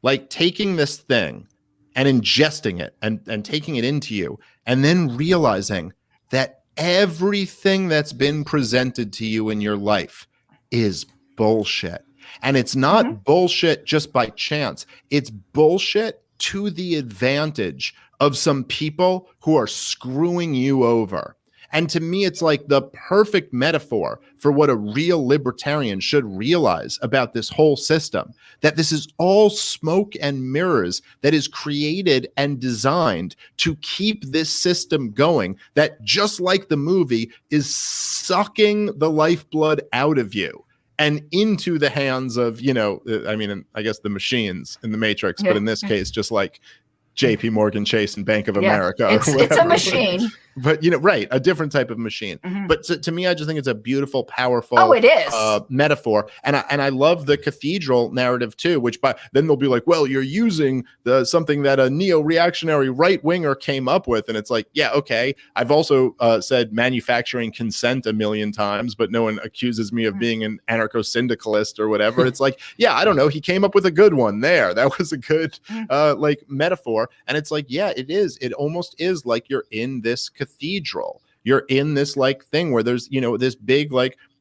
like taking this thing and ingesting it and taking it into you, and then realizing that everything that's been presented to you in your life is bullshit. And it's not bullshit just by chance. It's bullshit to the advantage of some people who are screwing you over. And to me, it's like the perfect metaphor for what a real libertarian should realize about this whole system, that this is all smoke and mirrors that is created and designed to keep this system going, that just like the movie is sucking the lifeblood out of you. and into the hands of, I mean, I guess the machines in the Matrix, but in this case, just like JP Morgan Chase and Bank of America. It's a machine. But, right, a different type of machine. But to me, I just think it's a beautiful, powerful it is. Metaphor. And I love the cathedral narrative too, which then they'll be like, well, you're using something that a neo-reactionary right-winger came up with. And it's like, yeah, okay. I've also said manufacturing consent a million times, but no one accuses me of being an anarcho-syndicalist or whatever. It's like, yeah, I don't know. He came up with a good one there. That was a good metaphor. And it's like, yeah, it is. It almost is like you're in this cathedral. You're in this thing where there's, this big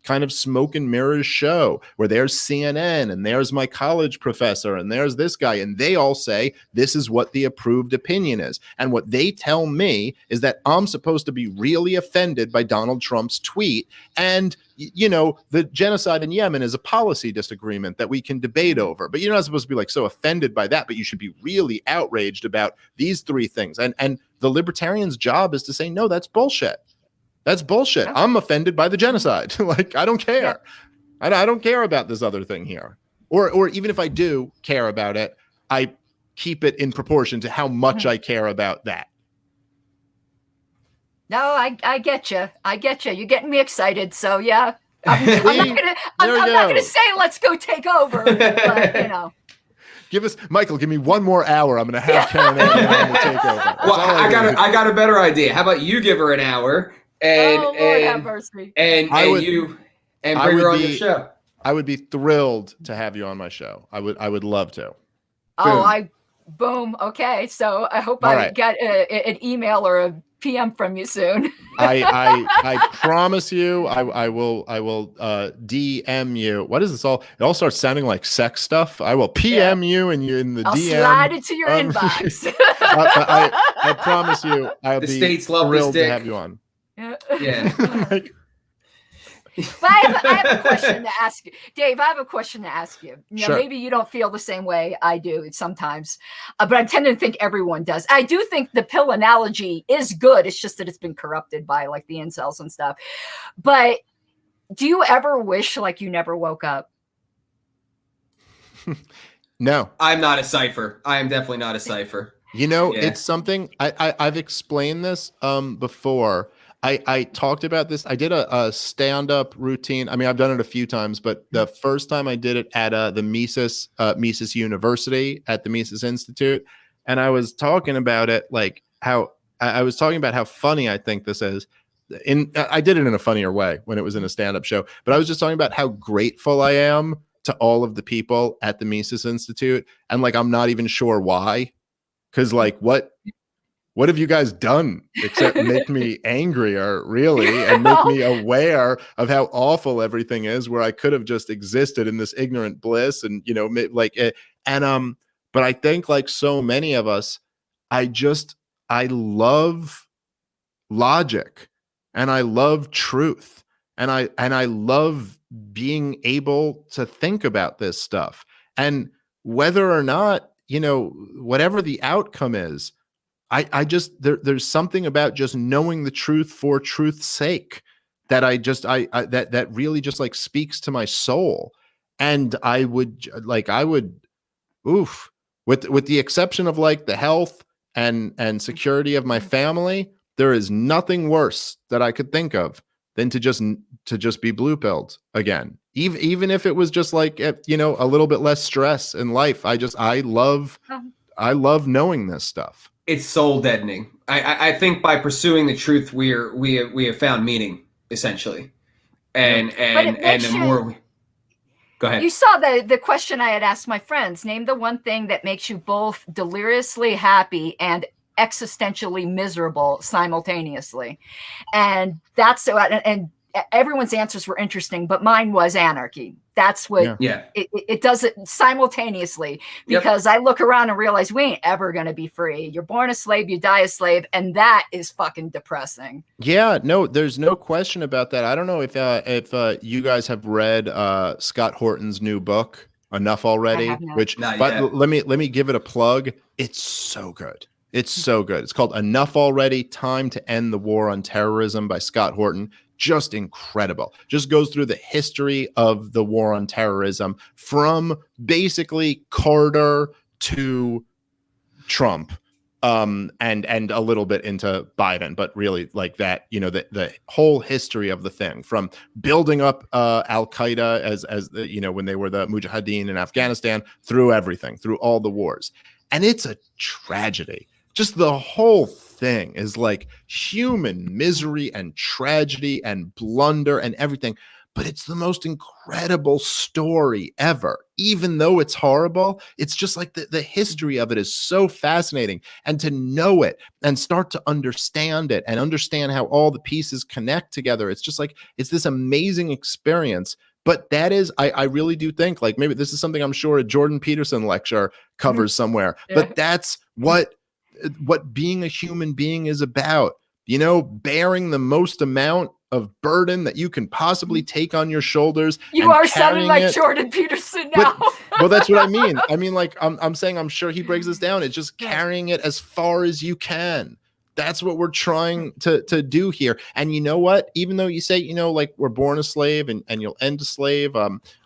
kind of smoke and mirrors show where there's CNN and there's my college professor and there's this guy, and they all say this is what the approved opinion is. And what they tell me is that I'm supposed to be really offended by Donald Trump's tweet, and the genocide in Yemen is a policy disagreement that we can debate over, but you're not supposed to be so offended by that, but you should be really outraged about these three things. And the libertarian's job is to say, no, that's bullshit. That's bullshit. I'm offended by the genocide. I don't care. I don't care about this other thing here. Or even if I do care about it, I keep it in proportion to how much I care about that. No, I get you. You're getting me excited. So yeah, I'm not gonna say let's go take over. But Michael, give me one more hour. I'm gonna have Caryn on the takeover. Well, I got a better idea. How about you give her an hour and Lord have mercy. and bring her on your show? I would be thrilled to have you on my show. I would love to. Boom. Okay, so I hope I get an email or a PM from you soon. I promise you, I will DM you. What is this all? It all starts sounding like sex stuff. I will PM you and you in the I'll DM. Slide it to your inbox. I promise you, I'll be thrilled to have you on. Yeah. But I have a question to ask you. Dave, I have a question to ask you. Sure. Maybe you don't feel the same way I do sometimes, but I tend to think everyone does. I do think the pill analogy is good. It's just that it's been corrupted by the incels and stuff. But do you ever wish you never woke up? No. I'm not a cipher. I am definitely not a cipher. It's something I've explained this before. I talked about this. I did a stand-up routine. I mean, I've done it a few times, but the first time I did it at the Mises University at the Mises Institute, and I was talking about it how funny I think this is. I did it in a funnier way when it was in a stand-up show, but I was just talking about how grateful I am to all of the people at the Mises Institute, and I'm not even sure why, because what have you guys done except make me angrier, really, and make me aware of how awful everything is, where I could have just existed in this ignorant bliss and, but I think so many of us, I love logic and I love truth and I love being able to think about this stuff, and whether or not, whatever the outcome is, I just there's something about just knowing the truth for truth's sake that that really just speaks to my soul. And I would with the exception of the health and security of my family, there is nothing worse that I could think of than to just be blue pilled again. Even if it was just a little bit less stress in life. I love knowing this stuff. It's soul deadening. I think by pursuing the truth, we have found meaning, essentially, and the more. Go ahead. You saw the question I had asked my friends. Name the one thing that makes you both deliriously happy and existentially miserable simultaneously, and and everyone's answers were interesting, but mine was anarchy. That's what it does it simultaneously, because I look around and realize we ain't ever going to be free. You're born a slave, you die a slave. And that is fucking depressing. Yeah, no, there's no question about that. I don't know if you guys have read Scott Horton's new book, Enough Already, which, but let me give it a plug. It's so good. It's so good. It's called Enough Already: Time to End the War on Terrorism by Scott Horton. just incredible. Just goes through the history of the war on terrorism from basically Carter to Trump, and a little bit into Biden, but really like that, the whole history of the thing, from building up Al Qaeda as when they were the Mujahideen in Afghanistan, through everything, through all the wars. And it's a tragedy. Just the whole thing is like human misery and tragedy and blunder and everything. But it's the most incredible story ever. Even though it's horrible, it's just like the history of it is so fascinating. And to know it and start to understand it and understand how all the pieces connect together, it's just like, it's this amazing experience. But that is, I really do think, like, maybe this is something I'm sure a Jordan Peterson lecture covers somewhere. Yeah. But that's what being a human being is about. Bearing the most amount of burden that you can possibly take on your shoulders. You are sounding like Jordan Peterson now. Well, that's what I mean. I mean, like, I'm saying, I'm sure he breaks this down. It's just carrying it as far as you can. That's what we're trying to do here. And you know what? Even though you say, like, we're born a slave and you'll end a slave.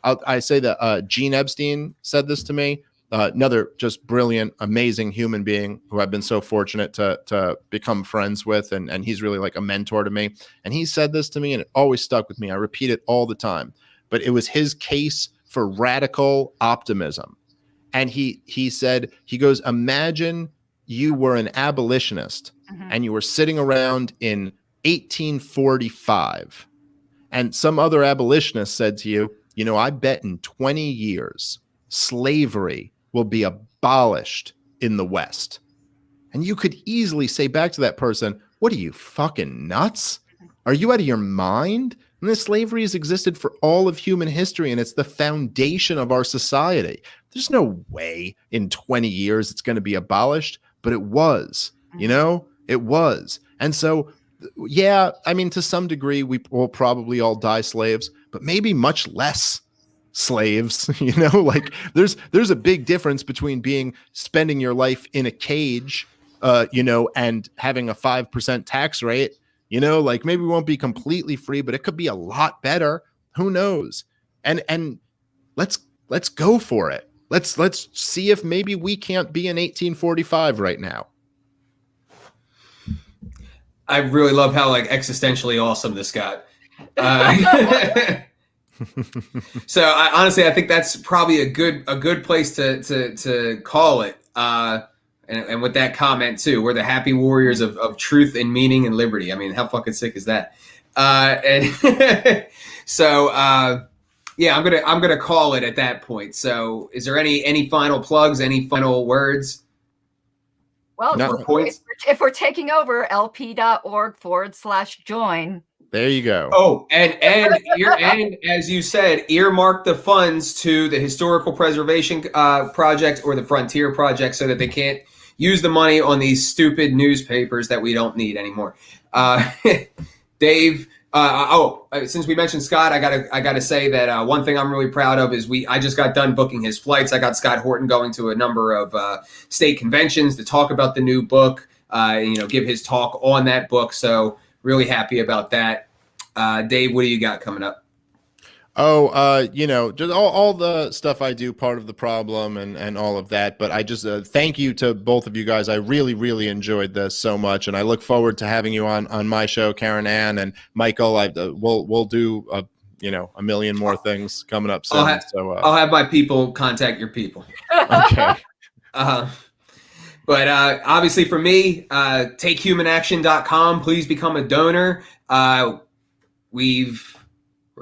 I say that Gene Epstein said this to me. Another just brilliant, amazing human being who I've been so fortunate to become friends with. And he's really like a mentor to me. And he said this to me and it always stuck with me. I repeat it all the time. But it was his case for radical optimism. And he said, he goes, imagine you were an abolitionist and you were sitting around in 1845 and some other abolitionist said to you, I bet in 20 years, slavery will be abolished in the West. And you could easily say back to that person, what are you, fucking nuts? Are you out of your mind? And this slavery has existed for all of human history, and it's the foundation of our society. There's no way in 20 years it's going to be abolished, but it was, it was. And so, yeah, I mean, to some degree, we will probably all die slaves, but maybe much less slaves. Like there's a big difference between spending your life in a cage, and having a 5% tax rate. Like maybe we won't be completely free, but it could be a lot better. Who knows? And let's go for it. Let's see if maybe we can't be in 1845 right now. I really love how like existentially awesome this got. So honestly, I think that's probably a good place to call it. And with that comment too, we're the happy warriors of truth and meaning and liberty. I mean, how fucking sick is that? And so yeah, I'm gonna call it at that point. So is there any final plugs, any final words? Well, points? If we're taking over, lp.org/join. There you go. Oh, and as you said, earmark the funds to the Historical Preservation Project or the Frontier Project so that they can't use the money on these stupid newspapers that we don't need anymore. Dave, since we mentioned Scott, I gotta say that one thing I'm really proud of is I just got done booking his flights. I got Scott Horton going to a number of state conventions to talk about the new book, give his talk on that book. So really happy about that. Dave, what do you got coming up? Just all the stuff I do, part of the problem and all of that. But I just thank you to both of you guys. I really, really enjoyed this so much. And I look forward to having you on my show, Caryn Ann and Michael. We'll do a million more things coming up soon. I'll have my people contact your people. Okay. But obviously for me, takehumanaction.com. Please become a donor. We're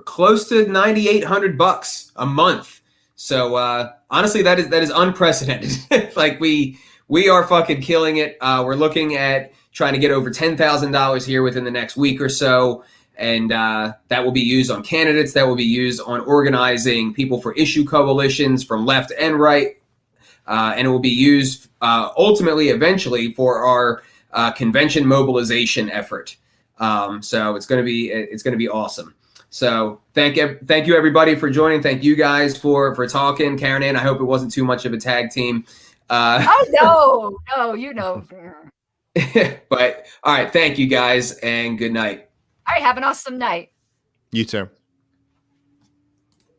close to $9,800 a month. So honestly, that is unprecedented. Like we are fucking killing it. We're looking at trying to get over $10,000 here within the next week or so. And that will be used on candidates. That will be used on organizing people for issue coalitions from left and right. And it will be used ultimately, eventually, for our convention mobilization effort. So it's going to be awesome. So thank you everybody for joining. Thank you guys for talking. Caryn Ann, I hope it wasn't too much of a tag team. No, But all right, thank you guys and good night. All right. Have an awesome night. You too.